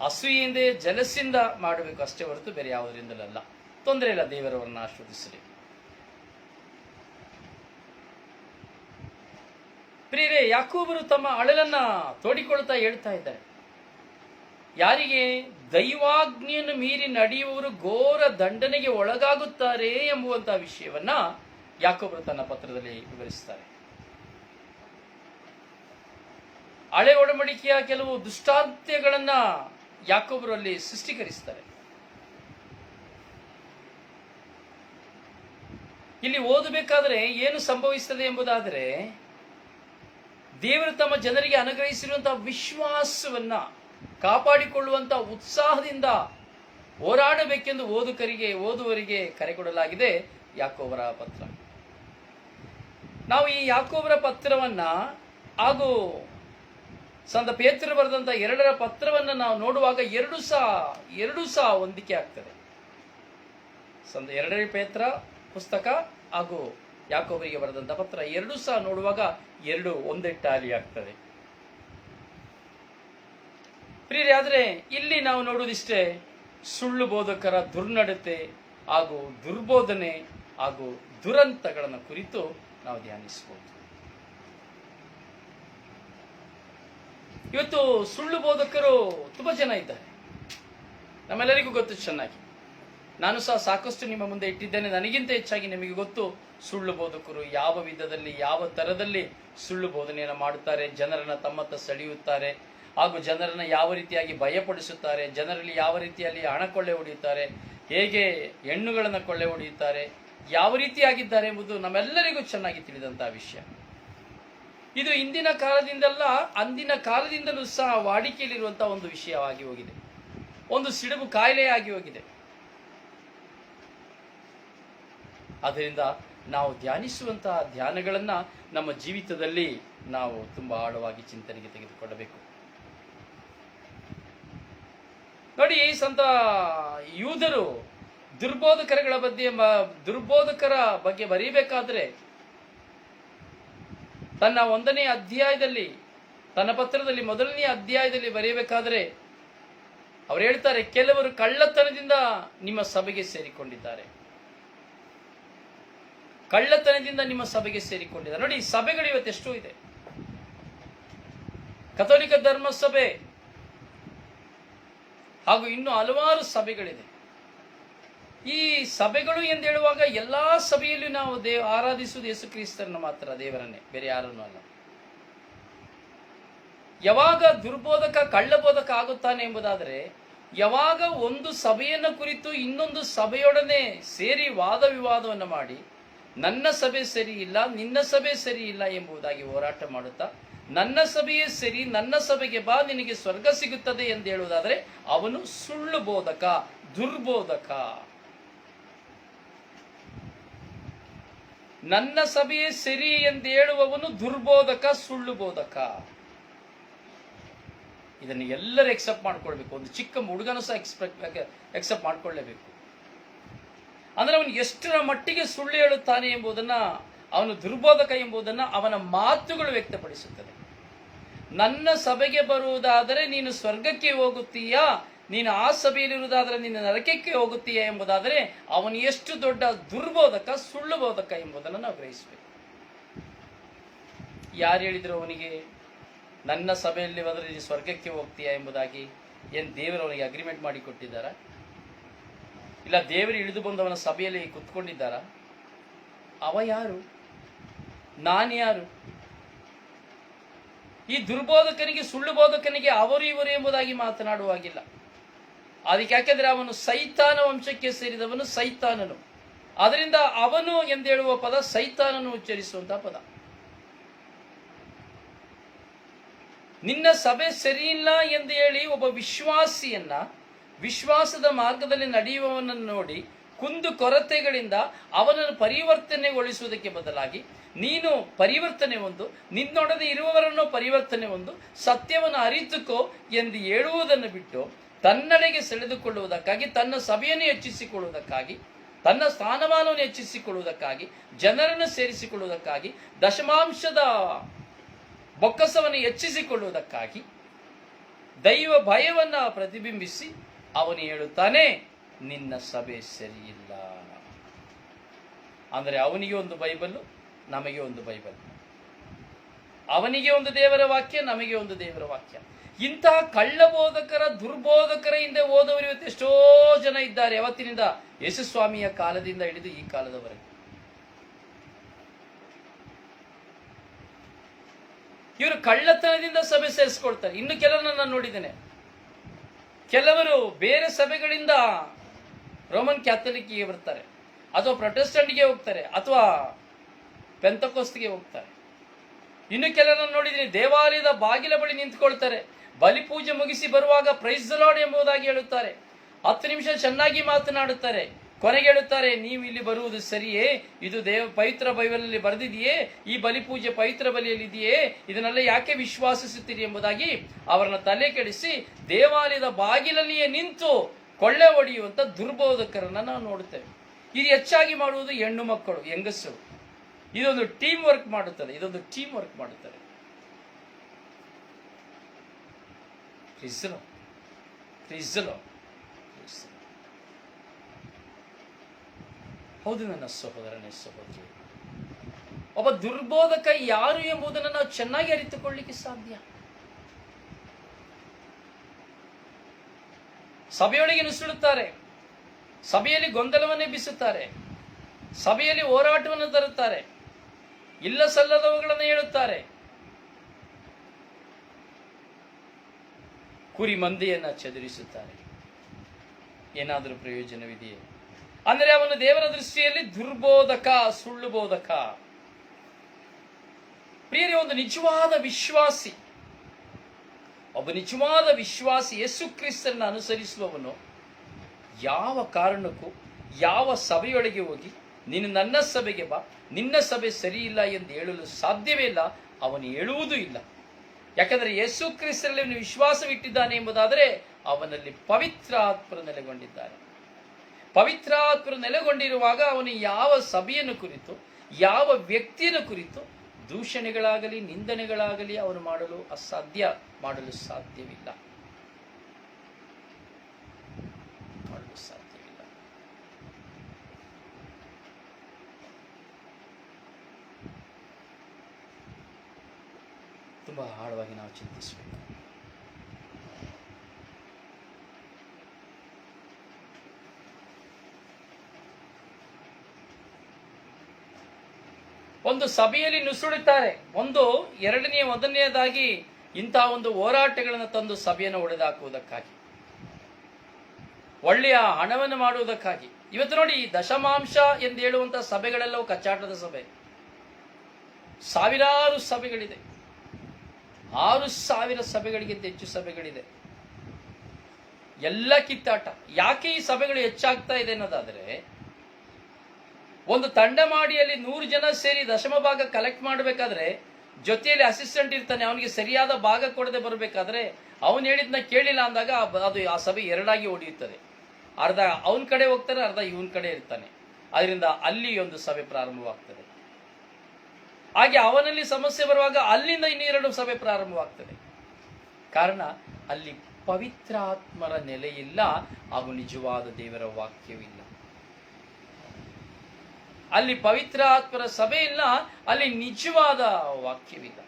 ಅಸೂಯೆಯಿಂದ, ಜಲಸಿಂದ ಮಾಡಬೇಕು ಅಷ್ಟೇ ಹೊರತು ಬೇರೆ ಯಾವುದರಿಂದಲಲ್ಲ. ತೊಂದರೆ ಇಲ್ಲ, ದೇವರವರನ್ನು ಆಶೀರ್ವದಿಸಲಿ. ಪ್ರಿಯರೇ, ಯಾಕೋಬರು ತಮ್ಮ ಅಳಲನ್ನ ತೋಡಿಕೊಳ್ತಾ ಹೇಳ್ತಾ ಇದ್ದಾರೆ, ಯಾರಿಗೆ ದೈವಾಜ್ಞೆಯನ್ನು ಮೀರಿ ನಡೆಯುವವರು ಘೋರ ದಂಡನೆಗೆ ಒಳಗಾಗುತ್ತಾರೆ ಎಂಬುವಂತಹ ವಿಷಯವನ್ನ ಯಾಕೋಬರು ತನ್ನ ಪತ್ರದಲ್ಲಿ ವಿವರಿಸುತ್ತಾರೆ. ಹಳೆ ಒಡಂಬಡಿಕೆಯ ಕೆಲವು ದುಷ್ಟಾಂತ್ಯಗಳನ್ನ ಯಾಕೋಬರು ಅಲ್ಲಿ ಸೃಷ್ಟೀಕರಿಸುತ್ತಾರೆ. ಇಲ್ಲಿ ಓದಬೇಕಾದ್ರೆ ಏನು ಸಂಭವಿಸುತ್ತದೆ ಎಂಬುದಾದರೆ, ದೇವರು ತಮ್ಮ ಜನರಿಗೆ ಅನುಗ್ರಹಿಸಿರುವಂತಹ ವಿಶ್ವಾಸವನ್ನ ಕಾಪಾಡಿಕೊಳ್ಳುವಂತಹ ಉತ್ಸಾಹದಿಂದ ಹೋರಾಡಬೇಕೆಂದು ಓದುವರಿಗೆ ಕರೆ ಕೊಡಲಾಗಿದೆ ಯಾಕೋಬರ ಪತ್ರ. ನಾವು ಈ ಯಾಕೋಬರ ಪತ್ರವನ್ನ ಹಾಗೂ ಸಂತ ಪೇತ್ರರು ಬರೆದಂತ 2ರ ಪತ್ರವನ್ನು ನಾವು ನೋಡುವಾಗ ಎರಡೂ ಸಹ ಹೊಂದಿಕೆ ಆಗ್ತದೆ. ಸಂತ 2ನೇ ಪೇತ್ರ ಪುಸ್ತಕ ಹಾಗೂ ಯಾಕೋಬರಿಗೆ ಬರೆದಂತ ಪತ್ರ ಎರಡೂ ಸಹ ನೋಡುವಾಗ ಒಂದೇ ಟ್ಯಾಲಿ ಆಗ್ತದೆ. ಪ್ರಿಯರೇ, ಆದರೆ ಇಲ್ಲಿ ನಾವು ನೋಡುವುದಿಷ್ಟೇ, ಸುಳ್ಳು ಬೋಧಕರ ದುರ್ನಡತೆ ಹಾಗೂ ದುರ್ಬೋಧನೆ ಹಾಗೂ ದುರಂತಗಳನ್ನು ಕುರಿತು ನಾವು ಧ್ಯಾನಿಸಬಹುದು. ಇವತ್ತು ಸುಳ್ಳು ಬೋಧಕರು ತುಂಬಾ ಜನ ಇದ್ದಾರೆ, ನಮ್ಮೆಲ್ಲರಿಗೂ ಗೊತ್ತು ಚೆನ್ನಾಗಿ. ನಾನು ಸಹ ಸಾಕಷ್ಟು ನಿಮ್ಮ ಮುಂದೆ ಇಟ್ಟಿದ್ದೇನೆ. ನನಗಿಂತ ಹೆಚ್ಚಾಗಿ ನಿಮಗೆ ಗೊತ್ತು ಸುಳ್ಳು ಬೋಧಕರು ಯಾವ ವಿಧದಲ್ಲಿ, ಯಾವ ತರದಲ್ಲಿ ಸುಳ್ಳು ಬೋಧನೆಯನ್ನು ಮಾಡುತ್ತಾರೆ, ಜನರನ್ನ ತಮ್ಮತ್ತ ಸೆಳೆಯುತ್ತಾರೆ, ಹಾಗೂ ಜನರನ್ನ ಯಾವ ರೀತಿಯಾಗಿ ಭಯಪಡಿಸುತ್ತಾರೆ, ಜನರಲ್ಲಿ ಯಾವ ರೀತಿಯಲ್ಲಿ ಹಣ ಕೊಳ್ಳೆ ಹೊಡೆಯುತ್ತಾರೆ, ಹೇಗೆ ಹೆಣ್ಣುಗಳನ್ನು ಕೊಳ್ಳೆ ಹೊಡೆಯುತ್ತಾರೆ, ಯಾವ ರೀತಿಯಾಗಿದ್ದಾರೆ ಎಂಬುದು ನಮ್ಮೆಲ್ಲರಿಗೂ ಚೆನ್ನಾಗಿ ತಿಳಿದಂತಹ ವಿಷಯ. ಇದು ಇಂದಿನ ಕಾಲದಿಂದಲ್ಲ, ಅಂದಿನ ಕಾಲದಿಂದಲೂ ಸಹ ವಾಡಿಕೆಯಲ್ಲಿರುವಂತಹ ಒಂದು ವಿಷಯವಾಗಿ ಹೋಗಿದೆ, ಒಂದು ಸಿಡುಬು ಕಾಯಿಲೆಯಾಗಿ ಹೋಗಿದೆ. ಆದ್ದರಿಂದ ನಾವು ಧ್ಯಾನಿಸುವಂತಹ ಧ್ಯಾನಗಳನ್ನು ನಮ್ಮ ಜೀವಿತದಲ್ಲಿ ನಾವು ತುಂಬಾ ಆಳವಾಗಿ ಚಿಂತನೆಗೆ ತೆಗೆದುಕೊಳ್ಳಬೇಕು. ನೋಡಿ, ಸಂತ ಯೂದರು ದುರ್ಬೋಧಕರ ಬಗ್ಗೆ ಬರೀಬೇಕಾದ್ರೆ ತನ್ನ 1ನೇ ಅಧ್ಯಾಯದಲ್ಲಿ, ತನ್ನ ಪತ್ರದಲ್ಲಿ 1ನೇ ಅಧ್ಯಾಯದಲ್ಲಿ ಬರೆಯಬೇಕಾದ್ರೆ ಅವರು ಹೇಳ್ತಾರೆ, ಕೆಲವರು ಕಳ್ಳತನದಿಂದ ನಿಮ್ಮ ಸಭೆಗೆ ಸೇರಿಕೊಂಡಿದ್ದಾರೆ. ಕಳ್ಳತನದಿಂದ ನಿಮ್ಮ ಸಭೆಗೆ ಸೇರಿಕೊಂಡಿದ್ದಾರೆ. ನೋಡಿ, ಸಭೆಗಳು ಇವತ್ತೆಷ್ಟೋ ಇದೆ. ಕಥೋಲಿಕ ಧರ್ಮ ಸಭೆ ಹಾಗೂ ಇನ್ನು ಹಲವಾರು ಸಭೆಗಳಿದೆ. ಈ ಸಭೆಗಳು ಎಂದು ಹೇಳುವಾಗ ಎಲ್ಲಾ ಸಭೆಯಲ್ಲೂ ನಾವು ಆರಾಧಿಸುವುದು ಯೇಸು ಕ್ರಿಸ್ತರನ್ನು ಮಾತ್ರ, ದೇವರನ್ನೇ, ಬೇರೆ ಯಾರನ್ನೂ ಅಲ್ಲ. ಯಾವಾಗ ಕಳ್ಳಬೋಧಕ ಆಗುತ್ತಾನೆ ಎಂಬುದಾದರೆ, ಯಾವಾಗ ಒಂದು ಸಭೆಯನ್ನು ಕುರಿತು ಇನ್ನೊಂದು ಸಭೆಯೊಡನೆ ಸೇರಿ ವಾದ ವಿವಾದವನ್ನು ಮಾಡಿ ನನ್ನ ಸಭೆ ಸರಿ ಇಲ್ಲ, ನಿನ್ನ ಸಭೆ ಸರಿ ಇಲ್ಲ ಎಂಬುದಾಗಿ ಹೋರಾಟ ಮಾಡುತ್ತಾ, ನನ್ನ ಸಭೆಯೇ ಸರಿ, ನನ್ನ ಸಭೆಗೆ ಬಾ, ನಿನಗೆ ಸ್ವರ್ಗ ಸಿಗುತ್ತದೆ ಎಂದು ಹೇಳುವುದಾದರೆ ಅವನು ಸುಳ್ಳು ಬೋಧಕ, ದುರ್ಬೋಧಕ. ನನ್ನ ಸಭೆಯೇ ಸರಿ ಎಂದು ಹೇಳುವವನು ದುರ್ಬೋಧಕ, ಸುಳ್ಳು ಬೋಧಕ. ಇದನ್ನು ಎಲ್ಲರೂ ಎಕ್ಸೆಪ್ಟ್ ಮಾಡ್ಕೊಳ್ಬೇಕು. ಒಂದು ಚಿಕ್ಕ ಹುಡುಗನೂ ಸಹ ಎಕ್ಸೆಪ್ಟ್ ಮಾಡ್ಕೊಳ್ಳೇಬೇಕು. ಅಂದ್ರೆ ಅವನು ಎಷ್ಟರ ಮಟ್ಟಿಗೆ ಸುಳ್ಳು ಹೇಳುತ್ತಾನೆ ಎಂಬುದನ್ನ, ಅವನು ದುರ್ಬೋಧಕ ಎಂಬುದನ್ನು ಅವನ ಮಾತುಗಳು ವ್ಯಕ್ತಪಡಿಸುತ್ತದೆ. ನನ್ನ ಸಭೆಗೆ ಬರುವುದಾದರೆ ನೀನು ಸ್ವರ್ಗಕ್ಕೆ ಹೋಗುತ್ತೀಯಾ, ನೀನು ಆ ಸಭೆಯಲ್ಲಿರುವುದಾದರೆ ನೀನು ನರಕಕ್ಕೆ ಹೋಗುತ್ತೀಯಾ ಎಂಬುದಾದರೆ ಅವನು ಎಷ್ಟು ದೊಡ್ಡ ದುರ್ಬೋಧಕ, ಸುಳ್ಳು ಬೋಧಕ ಎಂಬುದನ್ನು ನಾವು ಗ್ರಹಿಸಬೇಕು. ಯಾರು ಹೇಳಿದ್ರು ಅವನಿಗೆ ನನ್ನ ಸಭೆಯಲ್ಲಿ ಹೋದರೆ ನೀನು ಸ್ವರ್ಗಕ್ಕೆ ಹೋಗ್ತೀಯಾ ಎಂಬುದಾಗಿ? ಏನು ದೇವರು ಅವನಿಗೆ ಅಗ್ರಿಮೆಂಟ್ ಮಾಡಿ ಕೊಟ್ಟಿದ್ದಾರಾ? ಇಲ್ಲ ದೇವರು ಇಳಿದು ಬಂದು ಅವನ ಸಭೆಯಲ್ಲಿ ಕುತ್ಕೊಂಡಿದ್ದಾರಾ? ಅವ ಯಾರು? ನಾನು ಯಾರು? ಈ ದುರ್ಬೋಧಕನಿಗೆ, ಸುಳ್ಳು ಬೋಧಕನಿಗೆ ಅವರು ಇವರು ಎಂಬುದಾಗಿ ಮಾತನಾಡುವಾಗಿಲ್ಲ. ಅದಕ್ಕೆ ಯಾಕೆಂದ್ರೆ ಅವನು ಸೈತಾನ ವಂಶಕ್ಕೆ ಸೇರಿದವನು, ಸೈತಾನನು. ಅದರಿಂದ ಅವನು ಎಂದೇಳುವ ಪದ ಸೈತಾನನು ಉಚ್ಚರಿಸುವಂತಹ ಪದ. ನಿನ್ನ ಸಭೆ ಸರಿಯಿಲ್ಲ ಎಂದು ಹೇಳಿ ಒಬ್ಬ ವಿಶ್ವಾಸಿಯನ್ನ, ವಿಶ್ವಾಸದ ಮಾರ್ಗದಲ್ಲಿ ನಡೆಯುವವನನ್ನು ನೋಡಿ ಕುಂದು ಕೊರತೆಗಳಿಂದ ಅವನನ್ನು ಪರಿವರ್ತನೆಗೊಳಿಸುವುದಕ್ಕೆ ಬದಲಾಗಿ ನೀನು ಪರಿವರ್ತನೆ ಹೊಂದು, ನಿನ್ನೊಡನೆ ಇರುವವರನ್ನು ಪರಿವರ್ತನೆ ಹೊಂದು, ಸತ್ಯವನ್ನು ಅರಿತುಕೋ ಎಂದು ಹೇಳುವುದನ್ನು ಬಿಟ್ಟು ತನ್ನಡೆಗೆ ಸೆಳೆದುಕೊಳ್ಳುವುದಕ್ಕಾಗಿ, ತನ್ನ ಸಭೆಯನ್ನು ಹೆಚ್ಚಿಸಿಕೊಳ್ಳುವುದಕ್ಕಾಗಿ, ತನ್ನ ಸ್ಥಾನಮಾನವನ್ನು ಹೆಚ್ಚಿಸಿಕೊಳ್ಳುವುದಕ್ಕಾಗಿ, ಜನರನ್ನು ಸೇರಿಸಿಕೊಳ್ಳುವುದಕ್ಕಾಗಿ, ದಶಮಾಂಶದ ಬೊಕ್ಕಸವನ್ನು ಹೆಚ್ಚಿಸಿಕೊಳ್ಳುವುದಕ್ಕಾಗಿ, ದೈವ ಭಯವನ್ನ ಪ್ರತಿಬಿಂಬಿಸಿ ಅವನು ಹೇಳುತ್ತಾನೆ, ನಿನ್ನ ಸಭೆ ಸರಿಯಿಲ್ಲ. ಅಂದರೆ ಅವನಿಗೆ ಒಂದು ಬೈಬಲ್, ನಮಗೆ ಒಂದು ಬೈಬಲ್. ಅವನಿಗೆ ಒಂದು ದೇವರ ವಾಕ್ಯ, ನಮಗೆ ಒಂದು ದೇವರ ವಾಕ್ಯ. ಇಂತಹ ಕಳ್ಳಬೋಧಕರ, ದುರ್ಬೋಧಕರ ಹಿಂದೆ ಹೋದವರು ಇವತ್ತು ಎಷ್ಟೋ ಜನ ಇದ್ದಾರೆ. ಯಾವತ್ತಿನಿಂದ? ಯೇಸುಸ್ವಾಮಿಯ ಕಾಲದಿಂದ ಹಿಡಿದು ಈ ಕಾಲದವರೆಗೆ. ಇವರು ಕಳ್ಳತನದಿಂದ ಸಭೆ ಸೇರಿಸ್ಕೊಳ್ತಾರೆ. ಇನ್ನು ಕೆಲವರನ್ನ ನಾನು ನೋಡಿದ್ದೇನೆ, ಕೆಲವರು ಬೇರೆ ಸಭೆಗಳಿಂದ ರೋಮನ್ ಕ್ಯಾಥಲಿಕ್ಗೆ ಬರ್ತಾರೆ, ಅಥವಾ ಪ್ರೊಟೆಸ್ಟೆಂಟ್ಗೆ ಹೋಗ್ತಾರೆ, ಅಥವಾ ಪೆಂತಕೋಸ್ತಿಗೆ ಹೋಗ್ತಾರೆ. ಇನ್ನು ಕೆಲವರನ್ನು ನೋಡಿದ್ದೀನಿ, ದೇವಾಲಯದ ಬಾಗಿಲ ಬಳಿ ನಿಂತ್ಕೊಳ್ತಾರೆ, ಬಲಿಪೂಜೆ ಮುಗಿಸಿ ಬರುವಾಗ ಪ್ರೈಸ್ ದಿ ಲಾರ್ಡ್ ಎಂಬುದಾಗಿ ಹೇಳುತ್ತಾರೆ. 10 ನಿಮಿಷ ಚೆನ್ನಾಗಿ ಮಾತನಾಡುತ್ತಾರೆ, ಕೊನೆಗೆ ಹೇಳುತ್ತಾರೆ, ನೀವು ಇಲ್ಲಿ ಬರುವುದು ಸರಿಯೇ? ಇದು ಪವಿತ್ರ ಬೈಬಲಲ್ಲಿ ಬರೆದಿದೆಯೇ? ಈ ಬಲಿಪೂಜೆ ಪವಿತ್ರ ಬಲಿಯಲ್ಲಿ ಇದೆಯೇ? ಇದನ್ನೆಲ್ಲ ಯಾಕೆ ವಿಶ್ವಾಸಿಸುತ್ತೀರಿ ಎಂಬುದಾಗಿ ಅವರನ್ನ ತಲೆ ಕೆಡಿಸಿ ದೇವಾಲಯದ ಬಾಗಿಲಲ್ಲಿಯೇ ನಿಂತು ಕೊಳ್ಳೆ ಹೊಡೆಯುವಂತ ದುರ್ಬೋಧಕರನ್ನ ನಾವು ನೋಡುತ್ತೇವೆ. ಇದು ಹೆಚ್ಚಾಗಿ ಮಾಡುವುದು ಹೆಣ್ಣು ಮಕ್ಕಳು, ಹೆಂಗಸರು. ಇದೊಂದು ಟೀಮ್ ವರ್ಕ್ ಮಾಡುತ್ತದೆ. ಹೌದು ನನ್ನ ಸಹೋದರನೇ, ಸಹೋದರಿ, ಒಬ್ಬ ದುರ್ಬೋಧಕ ಯಾರು ಎಂಬುದನ್ನು ನಾವು ಚೆನ್ನಾಗಿ ಅರಿತುಕೊಳ್ಳಲಿಕ್ಕೆ ಸಾಧ್ಯ. ಸಭೆಯೊಳಗೆ ನುಸುಳುತ್ತಾರೆ, ಸಭೆಯಲ್ಲಿ ಗೊಂದಲವನ್ನೇ ಬಿಸುತ್ತಾರೆ, ಸಭೆಯಲ್ಲಿ ಹೋರಾಟವನ್ನು ತರುತ್ತಾರೆ, ಇಲ್ಲ ಸಲ್ಲದವುಗಳನ್ನು ಹೇಳುತ್ತಾರೆ, ಕುರಿ ಮಂದೆಯನ್ನ ಚದುರಿಸುತ್ತಾರೆ. ಏನಾದರೂ ಪ್ರಯೋಜನವಿದೆಯೇ? ಅಂದರೆ ಅವನು ದೇವರ ದೃಷ್ಟಿಯಲ್ಲಿ ದುರ್ಬೋಧಕ, ಸುಳ್ಳು ಬೋಧಕ. ಪ್ರಿಯರೇ, ಒಂದು ನಿಜವಾದ ವಿಶ್ವಾಸಿ, ಒಬ್ಬ ನಿಜವಾದ ವಿಶ್ವಾಸಿ ಯೇಸು ಕ್ರಿಸ್ತನನ್ನು ಅನುಸರಿಸುವವನು ಯಾವ ಕಾರಣಕ್ಕೂ ಯಾವ ಸಭೆಯೊಳಗೆ ಹೋಗಿ ನೀನು ನನ್ನ ಸಭೆಗೆ ಬಾ, ನಿನ್ನ ಸಭೆ ಸರಿ ಇಲ್ಲ ಎಂದು ಹೇಳಲು ಸಾಧ್ಯವೇ ಇಲ್ಲ. ಅವನು ಹೇಳುವುದೂ ಇಲ್ಲ. ಯಾಕಂದರೆ ಯೇಸು ಕ್ರಿಸ್ತನಲ್ಲಿ ಅವನು ವಿಶ್ವಾಸವಿಟ್ಟಿದ್ದಾನೆ ಎಂಬುದಾದರೆ ಅವನಲ್ಲಿ ಪವಿತ್ರ ಆತ್ಮರು ನೆಲೆಗೊಂಡಿದ್ದಾರೆ. ಪವಿತ್ರ ಆತ್ಮರು ನೆಲೆಗೊಂಡಿರುವಾಗ ಅವನು ಯಾವ ಸಭೆಯನ್ನು ಕುರಿತು, ಯಾವ ವ್ಯಕ್ತಿಯನ್ನು ಕುರಿತು ದೂಷಣೆಗಳಾಗಲಿ ನಿಂದನೆಗಳಾಗಲಿ ಅವನು ಮಾಡಲು ಸಾಧ್ಯವಿಲ್ಲ. ತುಂಬಾ ಆಳವಾಗಿ ನಾವು ಚಿಂತಿಸಬೇಕು. ಒಂದು ಸಭೆಯಲ್ಲಿ ನುಸುಳುತ್ತಾರೆ. ಮೊದಲನೆಯದಾಗಿ ಇಂತಹ ಒಂದು ಹೋರಾಟಗಳನ್ನು ತಂದು ಸಭೆಯನ್ನು ಒಡೆದಾಕುವುದಕ್ಕಾಗಿ, ಒಳ್ಳೆಯ ಹಣವನ್ನು ಮಾಡುವುದಕ್ಕಾಗಿ. ಇವತ್ತು ನೋಡಿ, ದಶಮಾಂಶ ಎಂದು ಹೇಳುವಂತಹ ಸಭೆಗಳೆಲ್ಲವೂ ಕಚ್ಚಾಟದ ಸಭೆ. ಸಾವಿರಾರು ಸಭೆಗಳಿದೆ, 6,000 ಸಭೆಗಳಿಗಿಂತ ಹೆಚ್ಚು ಸಭೆಗಳಿದೆ. ಎಲ್ಲ ಕಿತ್ತಾಟ. ಯಾಕೆ ಈ ಸಭೆಗಳು ಹೆಚ್ಚಾಗ್ತಾ ಇದೆ ಅನ್ನೋದಾದರೆ, ಒಂದು ತಂಡ ಮಾಡಿಯಲ್ಲಿ 100 ಜನ ಸೇರಿ ದಶಮ ಭಾಗ ಕಲೆಕ್ಟ್ ಮಾಡಬೇಕಾದ್ರೆ ಜೊತೆಯಲ್ಲಿ ಅಸಿಸ್ಟೆಂಟ್ ಇರ್ತಾನೆ. ಅವನಿಗೆ ಸರಿಯಾದ ಭಾಗ ಕೊಡದೆ ಬರಬೇಕಾದ್ರೆ ಅವನು ಹೇಳಿದ್ನ ಕೇಳಿಲ್ಲ ಅಂದಾಗ ಅದು ಆ ಸಭೆ ಎರಡಾಗಿ ಒಡೆಯುತ್ತದೆ. ಅರ್ಧ ಅವನ ಕಡೆ ಹೋಗ್ತಾರೆ, ಅರ್ಧ ಇವನ್ ಕಡೆ ಇರ್ತಾನೆ. ಅದರಿಂದ ಅಲ್ಲಿ ಒಂದು ಸಭೆ ಪ್ರಾರಂಭವಾಗ್ತದೆ. ಹಾಗೆ ಅವನಲ್ಲಿ ಸಮಸ್ಯೆ ಬರುವಾಗ ಅಲ್ಲಿಂದ ಇನ್ನೆರಡು ಸಭೆ ಪ್ರಾರಂಭವಾಗ್ತದೆ. ಕಾರಣ ಅಲ್ಲಿ ಪವಿತ್ರಾತ್ಮರ ನೆಲೆಯಿಲ್ಲ, ಹಾಗೂ ನಿಜವಾದ ದೇವರ ವಾಕ್ಯವಿಲ್ಲ. ಅಲ್ಲಿ ಪವಿತ್ರಾತ್ಮರ ಸಭೆ ಇಲ್ಲ, ಅಲ್ಲಿ ನಿಜವಾದ ವಾಕ್ಯವಿಲ್ಲ.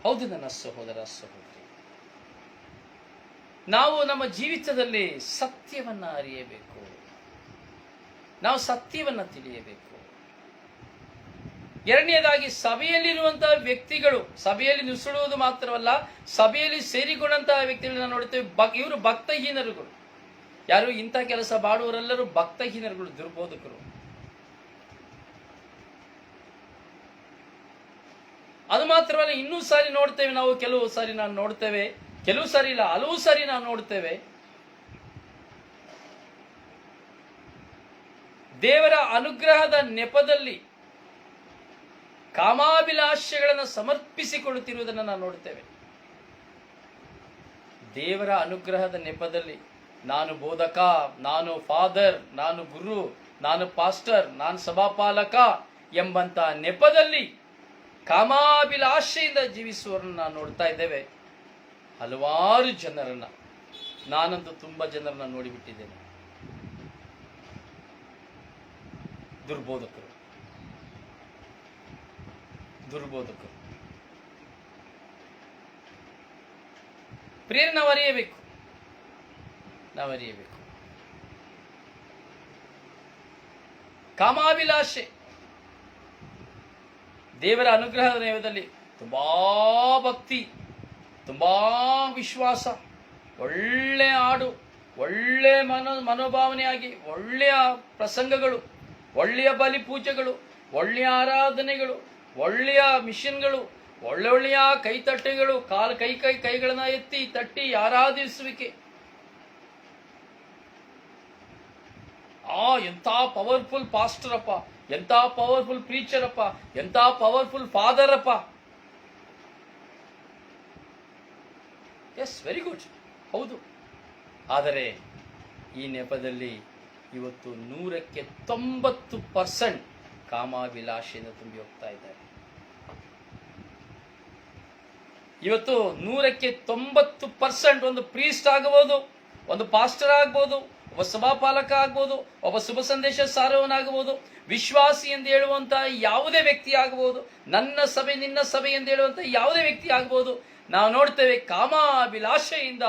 ಹೌದು ನನ್ನ ಸಹೋದರ ಸಹೋದರಿ, ನಾವು ನಮ್ಮ ಜೀವಿತದಲ್ಲಿ ಸತ್ಯವನ್ನ ಅರಿಯಬೇಕು, ನಾವು ಸತ್ಯವನ್ನ ತಿಳಿಯಬೇಕು. ಎರಡನೆಯದಾಗಿ, ಸಭೆಯಲ್ಲಿರುವಂತಹ ವ್ಯಕ್ತಿಗಳು, ಸಭೆಯಲ್ಲಿ ನುಸುಳುವುದು ಮಾತ್ರವಲ್ಲ, ಸಭೆಯಲ್ಲಿ ಸೇರಿಕೊಂಡಂತಹ ವ್ಯಕ್ತಿಗಳನ್ನ ನೋಡುತ್ತೇವೆ. ಇವರು ಭಕ್ತಹೀನರುಗಳು. ಯಾರು ಇಂಥ ಕೆಲಸ ಮಾಡುವವರೆಲ್ಲರೂ ಭಕ್ತಹೀನರುಗಳು, ದುರ್ಬೋಧಕರು. ಅದು ಮಾತ್ರವಲ್ಲ, ಇನ್ನೂ ಸಾರಿ ನೋಡ್ತೇವೆ ನಾವು, ಕೆಲವು ಸಾರಿ ನಾವು ನೋಡ್ತೇವೆ, ಕೆಲವು ಸಾರಿ ಇಲ್ಲ, ಹಲವು ಸಾರಿ ನಾವು ನೋಡ್ತೇವೆ, ದೇವರ ಅನುಗ್ರಹದ ನೆಪದಲ್ಲಿ ಕಾಮಾಭಿಲಾಷೆಗಳನ್ನು ಸಮರ್ಪಿಸಿಕೊಳ್ಳುತ್ತಿರುವುದನ್ನು ನಾವು ನೋಡುತ್ತೇವೆ. ದೇವರ ಅನುಗ್ರಹದ ನೆಪದಲ್ಲಿ ನಾನು ಬೋಧಕ, ನಾನು ಫಾದರ್, ನಾನು ಗುರು, ನಾನು ಪಾಸ್ಟರ್, ನಾನು ಸಭಾಪಾಲಕ ಎಂಬಂತ ನೆಪದಲ್ಲಿ ಕಾಮಾಭಿಲಾಷೆಯಿಂದ ಜೀವಿಸುವವರನ್ನು ನಾವು ನೋಡ್ತಾ ಇದ್ದೇವೆ. ಹಲವಾರು ಜನರನ್ನ, ನಾನಂತೂ ತುಂಬಾ ಜನರನ್ನ ನೋಡಿಬಿಟ್ಟಿದ್ದೇನೆ. ದುರ್ಬೋಧಕರು. ಪ್ರಿಯರೇ, ನಾವು ಅರಿಯಬೇಕು. ಕಾಮಾಭಿಲಾಷೆ ದೇವರ ಅನುಗ್ರಹದ ನೇಮದಲ್ಲಿ ತುಂಬಾ ಭಕ್ತಿ, ತುಂಬಾ ವಿಶ್ವಾಸ, ಒಳ್ಳೆ ಹಾಡು, ಒಳ್ಳೆ ಮನೋಭಾವನೆಯಾಗಿ ಒಳ್ಳೆಯ ಪ್ರಸಂಗಗಳು, ಒಳ್ಳೆಯ ಬಲಿ ಪೂಜೆಗಳು, ಒಳ್ಳೆಯ ಆರಾಧನೆಗಳು, ಒಳ್ಳೆಯ ಮಿಷನ್ಗಳು, ಒಳ್ಳೊಳ್ಳೆಯ ಕೈತಟ್ಟೆಗಳು, ಕೈಗಳನ್ನ ಎತ್ತಿ ತಟ್ಟಿ ಆರಾಧಿಸುವಿಕೆ. ಎಂಥ ಪವರ್ಫುಲ್ ಪಾಸ್ಟರ್ ಅಪ್ಪ, ಎಂಥ ಪವರ್ಫುಲ್ ಪ್ರೀಚರ್ ಅಪ್ಪ, ಎಂಥ ಪವರ್ಫುಲ್ ಫಾದರ್ ಅಪ್ಪ. ಎಸ್, ವೆರಿ ಗುಡ್, ಹೌದು. ಆದರೆ ಈ ನೆಪದಲ್ಲಿ ಇವತ್ತು 90% ಕಾಮಾಭಿಲಾಷೆಯಿಂದ ತುಂಬಿ ಹೋಗ್ತಾ ಇದ್ದಾರೆ. ಇವತ್ತು 90% ಒಂದು ಪ್ರೀಸ್ಟ್ ಆಗಬಹುದು, ಒಂದು ಪಾಸ್ಟರ್ ಆಗ್ಬೋದು, ಒಬ್ಬ ಸಭಾಪಾಲಕ ಆಗ್ಬೋದು, ಒಬ್ಬ ಶುಭ ಸಂದೇಶ ಸಾರುವವನಾಗಬಹುದು, ವಿಶ್ವಾಸಿ ಎಂದು ಹೇಳುವಂತಹ ಯಾವುದೇ ವ್ಯಕ್ತಿ ಆಗಬಹುದು, ನನ್ನ ಸಭೆ ನಿನ್ನ ಸಭೆ ಎಂದು ಹೇಳುವಂತಹ ಯಾವುದೇ ವ್ಯಕ್ತಿ ಆಗಬಹುದು. ನಾವು ನೋಡ್ತೇವೆ ಕಾಮಾಭಿಲಾಷೆಯಿಂದ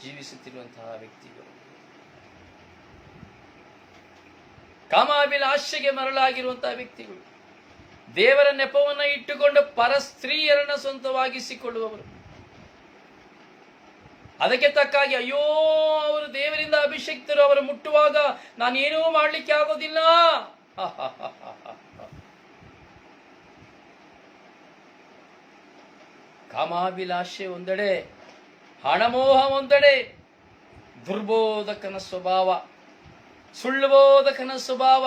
ಜೀವಿಸುತ್ತಿರುವಂತಹ ವ್ಯಕ್ತಿಗಳು, ಕಾಮಾಭಿಲಾಷೆಗೆ ಮರಳಾಗಿರುವಂತಹ ವ್ಯಕ್ತಿಗಳು, ದೇವರ ನೆಪವನ್ನು ಇಟ್ಟುಕೊಂಡು ಪರ ಸ್ತ್ರೀಯರನ್ನ ಸ್ವಂತವಾಗಿಸಿಕೊಳ್ಳುವವರು. ಅದಕ್ಕೆ ತಕ್ಕಾಗಿ ಅಯ್ಯೋ ಅವರು ದೇವರಿಂದ ಅಭಿಷಕ್ತರು, ಅವರು ಮುಟ್ಟುವಾಗ ನಾನೇನೂ ಮಾಡಲಿಕ್ಕೆ ಆಗೋದಿಲ್ಲ. ಕಾಮಾಭಿಲಾಷೆ ಒಂದೆಡೆ, ಹಣಮೋಹ ಒಂದೆಡೆ, ದುರ್ಬೋಧಕನ ಸ್ವಭಾವ, ಸುಳ್ಳುಬೋಧಕನ ಸ್ವಭಾವ.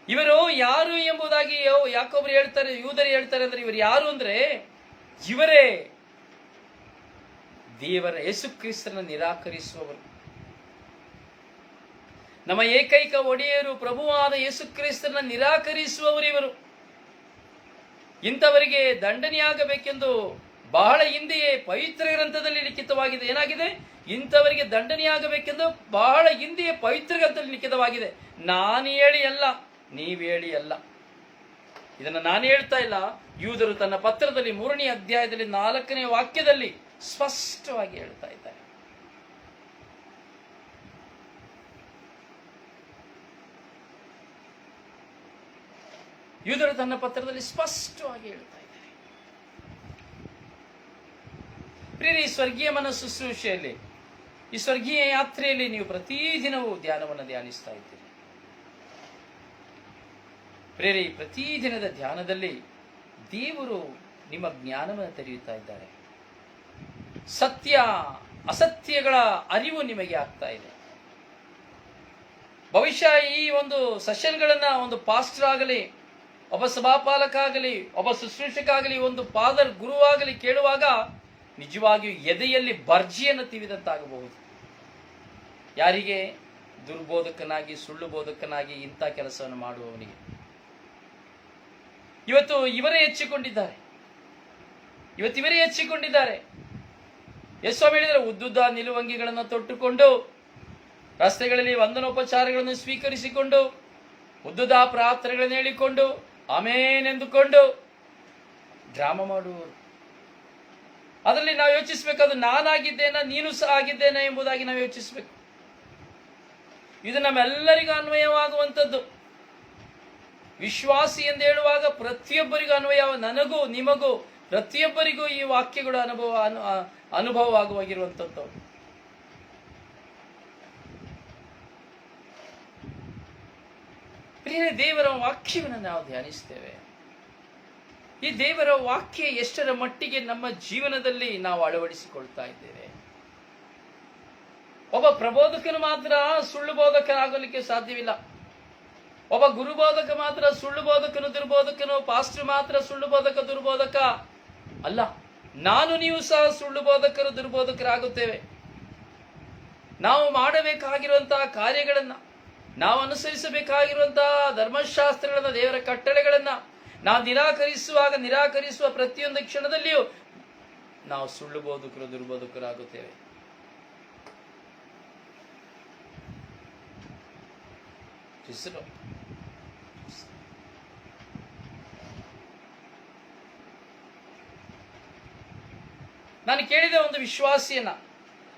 ಇವರು ಯಾರು ಎಂಬುದಾಗಿ ಯಾಕೊಬ್ರು ಹೇಳ್ತಾರೆ, ಯೂದರು ಹೇಳ್ತಾರೆ ಅಂದ್ರೆ ಇವರು ಯಾರು ಅಂದ್ರೆ ಇವರೇ ದೇವರ ಯೇಸು ಕ್ರಿಸ್ತನ ನಿರಾಕರಿಸುವವರು. ನಮ್ಮ ಏಕೈಕ ಒಡೆಯರು ಪ್ರಭುವಾದ ಯೇಸು ಕ್ರಿಸ್ತನ ನಿರಾಕರಿಸುವವರು ಇವರು. ಇಂಥವರಿಗೆ ದಂಡನೆಯಾಗಬೇಕೆಂದು ಬಹಳ ಹಿಂದೆಯೇ ಪವಿತ್ರ ಗ್ರಂಥದಲ್ಲಿ ಲಿಖಿತವಾಗಿದೆ. ಏನಾಗಿದೆ? ಇಂಥವರಿಗೆ ದಂಡನೆಯಾಗಬೇಕೆಂದು ಬಹಳ ಹಿಂದೆಯೇ ಪವಿತ್ರ ಗ್ರಂಥದಲ್ಲಿ ಲಿಖಿತವಾಗಿದೆ. ನಾನು ಹೇಳಿ ಅಲ್ಲ, ನೀವು ಹೇಳಿ ಅಲ್ಲ. ಇದನ್ನು ನಾನು ಹೇಳ್ತಾ ಇಲ್ಲ. ಯೂದರು ತನ್ನ ಪತ್ರದಲ್ಲಿ 3ನೇ ಅಧ್ಯಾಯದಲ್ಲಿ 4ನೇ ವಾಕ್ಯದಲ್ಲಿ ಸ್ಪಷ್ಟವಾಗಿ ಹೇಳ್ತಾ ಇದ್ದಾರೆ. ಯೂದರು ತನ್ನ ಪತ್ರದಲ್ಲಿ ಸ್ಪಷ್ಟವಾಗಿ ಹೇಳ್ತಾ ಇದ್ದಾರೆ. ಪ್ರಿಯರೇ, ಈ ಸ್ವರ್ಗೀಯ ಮನ ಶುಶ್ರೂಷೆಯಲ್ಲಿ, ಈ ಸ್ವರ್ಗೀಯ ಯಾತ್ರೆಯಲ್ಲಿ ನೀವು ಪ್ರತಿದಿನವೂ ಧ್ಯಾನವನ್ನು ಧ್ಯಾನಿಸ್ತಾ ಇದ್ದೀರಿ. ಪ್ರಿಯರೇ, ಪ್ರತಿದಿನದ ಧ್ಯಾನದಲ್ಲಿ ದೇವರು ನಿಮ್ಮ ಜ್ಞಾನವನ್ನು ತೆರೆಯುತ್ತಾ ಇದ್ದಾರೆ. ಸತ್ಯ ಅಸತ್ಯಗಳ ಅರಿವು ನಿಮಗೆ ಆಗ್ತಾ ಇದೆ. ಬಹುಶಃ ಈ ಒಂದು ಸೆಷನ್ಗಳನ್ನ ಒಂದು ಪಾಸ್ಟರ್ ಆಗಲಿ, ಒಬ್ಬ ಸಭಾಪಾಲಕ ಆಗಲಿ, ಒಬ್ಬ ಶುಶ್ರೂಷಕಾಗಲಿ, ಒಂದು ಫಾದರ್ ಗುರುವಾಗಲಿ ಕೇಳುವಾಗ ನಿಜವಾಗಿಯೂ ಎದೆಯಲ್ಲಿ ಬರ್ಜಿಯನ್ನು ತಿವಿದಂತಾಗಬಹುದು. ಯಾರಿಗೆ? ದುರ್ಬೋಧಕನಾಗಿ, ಸುಳ್ಳು ಬೋಧಕನಾಗಿ ಇಂಥ ಕೆಲಸವನ್ನು ಮಾಡುವವನಿಗೆ. ಇವತ್ತು ಇವರೇ ಹೆಚ್ಚಿಕೊಂಡಿದ್ದಾರೆ. ಯೇಸು ಹೇಳಿದರೆ, ಉದ್ದುದ್ದ ನಿಲುವಂಗಿಗಳನ್ನು ತೊಟ್ಟುಕೊಂಡು ರಸ್ತೆಗಳಲ್ಲಿ ವಂದನೋಪಚಾರಗಳನ್ನು ಸ್ವೀಕರಿಸಿಕೊಂಡು ಉದ್ದುದ ಪ್ರಾರ್ಥನೆಗಳನ್ನು ಹೇಳಿಕೊಂಡು ಆಮೇನ್ ಎಂದುಕೊಂಡು ಡ್ರಾಮಾ ಮಾಡುವರು. ಅದರಲ್ಲಿ ನಾವು ಯೋಚಿಸಬೇಕು, ನಾನಾಗಿದ್ದೇನಾ, ನೀನು ಸಹ ಆಗಿದ್ದೇನಾ ಎಂಬುದಾಗಿ ನಾವು ಯೋಚಿಸಬೇಕು. ಇದು ನಮ್ಮೆಲ್ಲರಿಗೂ ಅನ್ವಯವಾಗುವಂಥದ್ದು. ವಿಶ್ವಾಸಿ ಎಂದು ಹೇಳುವಾಗ ಪ್ರತಿಯೊಬ್ಬರಿಗೂ ಅನ್ವಯ, ನನಗೂ ನಿಮಗೂ ಪ್ರತಿಯೊಬ್ಬರಿಗೂ ಈ ವಾಕ್ಯಗಳ ಅನುಭವವಾಗಿರುವಂಥದ್ದು. ಪ್ರಿಯರೇ, ದೇವರ ವಾಕ್ಯವನ್ನು ನಾವು ಧ್ಯಾನಿಸ್ತೇವೆ. ಈ ದೇವರ ವಾಕ್ಯ ಎಷ್ಟರ ಮಟ್ಟಿಗೆ ನಮ್ಮ ಜೀವನದಲ್ಲಿ ನಾವು ಅಳವಡಿಸಿಕೊಳ್ತಾ ಇದ್ದೇವೆ. ಒಬ್ಬ ಪ್ರಬೋಧಕನು ಮಾತ್ರ ಸುಳ್ಳು ಬೋಧಕನಾಗಲಿಕ್ಕೆ ಸಾಧ್ಯವಿಲ್ಲ. ಒಬ್ಬ ಗುರುಬೋಧಕ ಮಾತ್ರ ಸುಳ್ಳು ಬೋಧಕನು, ದುರ್ಬೋಧಕನು, ಪಾಸ್ಟರ್ ಮಾತ್ರ ಸುಳ್ಳು ಬೋಧಕ, ದುರ್ಬೋಧಕ ಅಲ್ಲ. ನಾನು ನೀವು ಸಹ ಸುಳ್ಳು ಬೋಧಕರು, ದುರ್ಬೋಧಕರಾಗುತ್ತೇವೆ. ನಾವು ಮಾಡಬೇಕಾಗಿರುವಂತಹ ಕಾರ್ಯಗಳನ್ನ, ನಾವು ಅನುಸರಿಸಬೇಕಾಗಿರುವಂತಹ ಧರ್ಮಶಾಸ್ತ್ರಗಳನ್ನ, ದೇವರ ಕಟ್ಟಳೆಗಳನ್ನ ನಾವು ನಿರಾಕರಿಸುವ ಪ್ರತಿಯೊಂದು ಕ್ಷಣದಲ್ಲಿಯೂ ನಾವು ಸುಳ್ಳು ಬೋಧಕರು, ದುರ್ಬೋಧಕರಾಗುತ್ತೇವೆ. ನಾನು ಕೇಳಿದ ಒಂದು ವಿಶ್ವಾಸಿಯನ್ನ,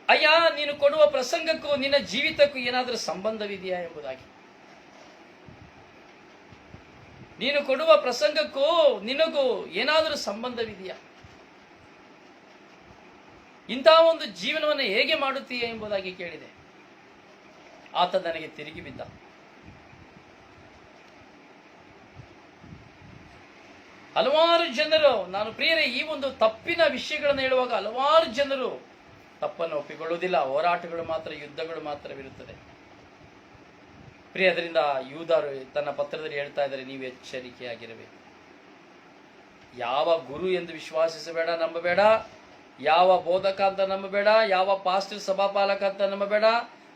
ಅಯ್ಯ, ನೀನು ಕೊಡುವ ಪ್ರಸಂಗಕ್ಕೂ ನಿನ್ನ ಜೀವಿತಕ್ಕೂ ಏನಾದರೂ ಸಂಬಂಧವಿದೆಯಾ ಎಂಬುದಾಗಿ. ನೀನು ಕೊಡುವ ಪ್ರಸಂಗಕ್ಕೂ ನಿನಗೂ ಏನಾದರೂ ಸಂಬಂಧವಿದೆಯಾ? ಇಂತಹ ಒಂದು ಜೀವನವನ್ನು ಹೇಗೆ ಮಾಡುತ್ತೀಯ ಎಂಬುದಾಗಿ ಕೇಳಿದೆ. ಆತ ನನಗೆ ತಿರುಗಿ ಬಿದ್ದ. ಹಲವಾರು ಜನರು, ನಾನು ಪ್ರಿಯರೇ, ಈ ಒಂದು ತಪ್ಪಿನ ವಿಷಯಗಳನ್ನು ಹೇಳುವಾಗ ಹಲವಾರು ಜನರು ತಪ್ಪನ್ನು ಒಪ್ಪಿಕೊಳ್ಳುವುದಿಲ್ಲ. ಹೋರಾಟಗಳು ಮಾತ್ರ, ಯುದ್ಧಗಳು ಮಾತ್ರವಿರುತ್ತದೆ. ಪ್ರಿಯ, ಅದರಿಂದ ಯೂದರು ತನ್ನ ಪತ್ರದಲ್ಲಿ ಹೇಳ್ತಾ ಇದ್ದಾರೆ, ನೀವು ಎಚ್ಚರಿಕೆಯಾಗಿರಬೇಕು. ಯಾವ ಗುರು ಎಂದು ವಿಶ್ವಾಸಿಸಬೇಡ, ನಂಬಬೇಡ. ಯಾವ ಬೋಧಕ ಅಂತ ನಂಬಬೇಡ. ಯಾವ ಪಾಸ್ಟರ್, ಸಭಾಪಾಲಕ ಅಂತ ನಂಬಬೇಡ.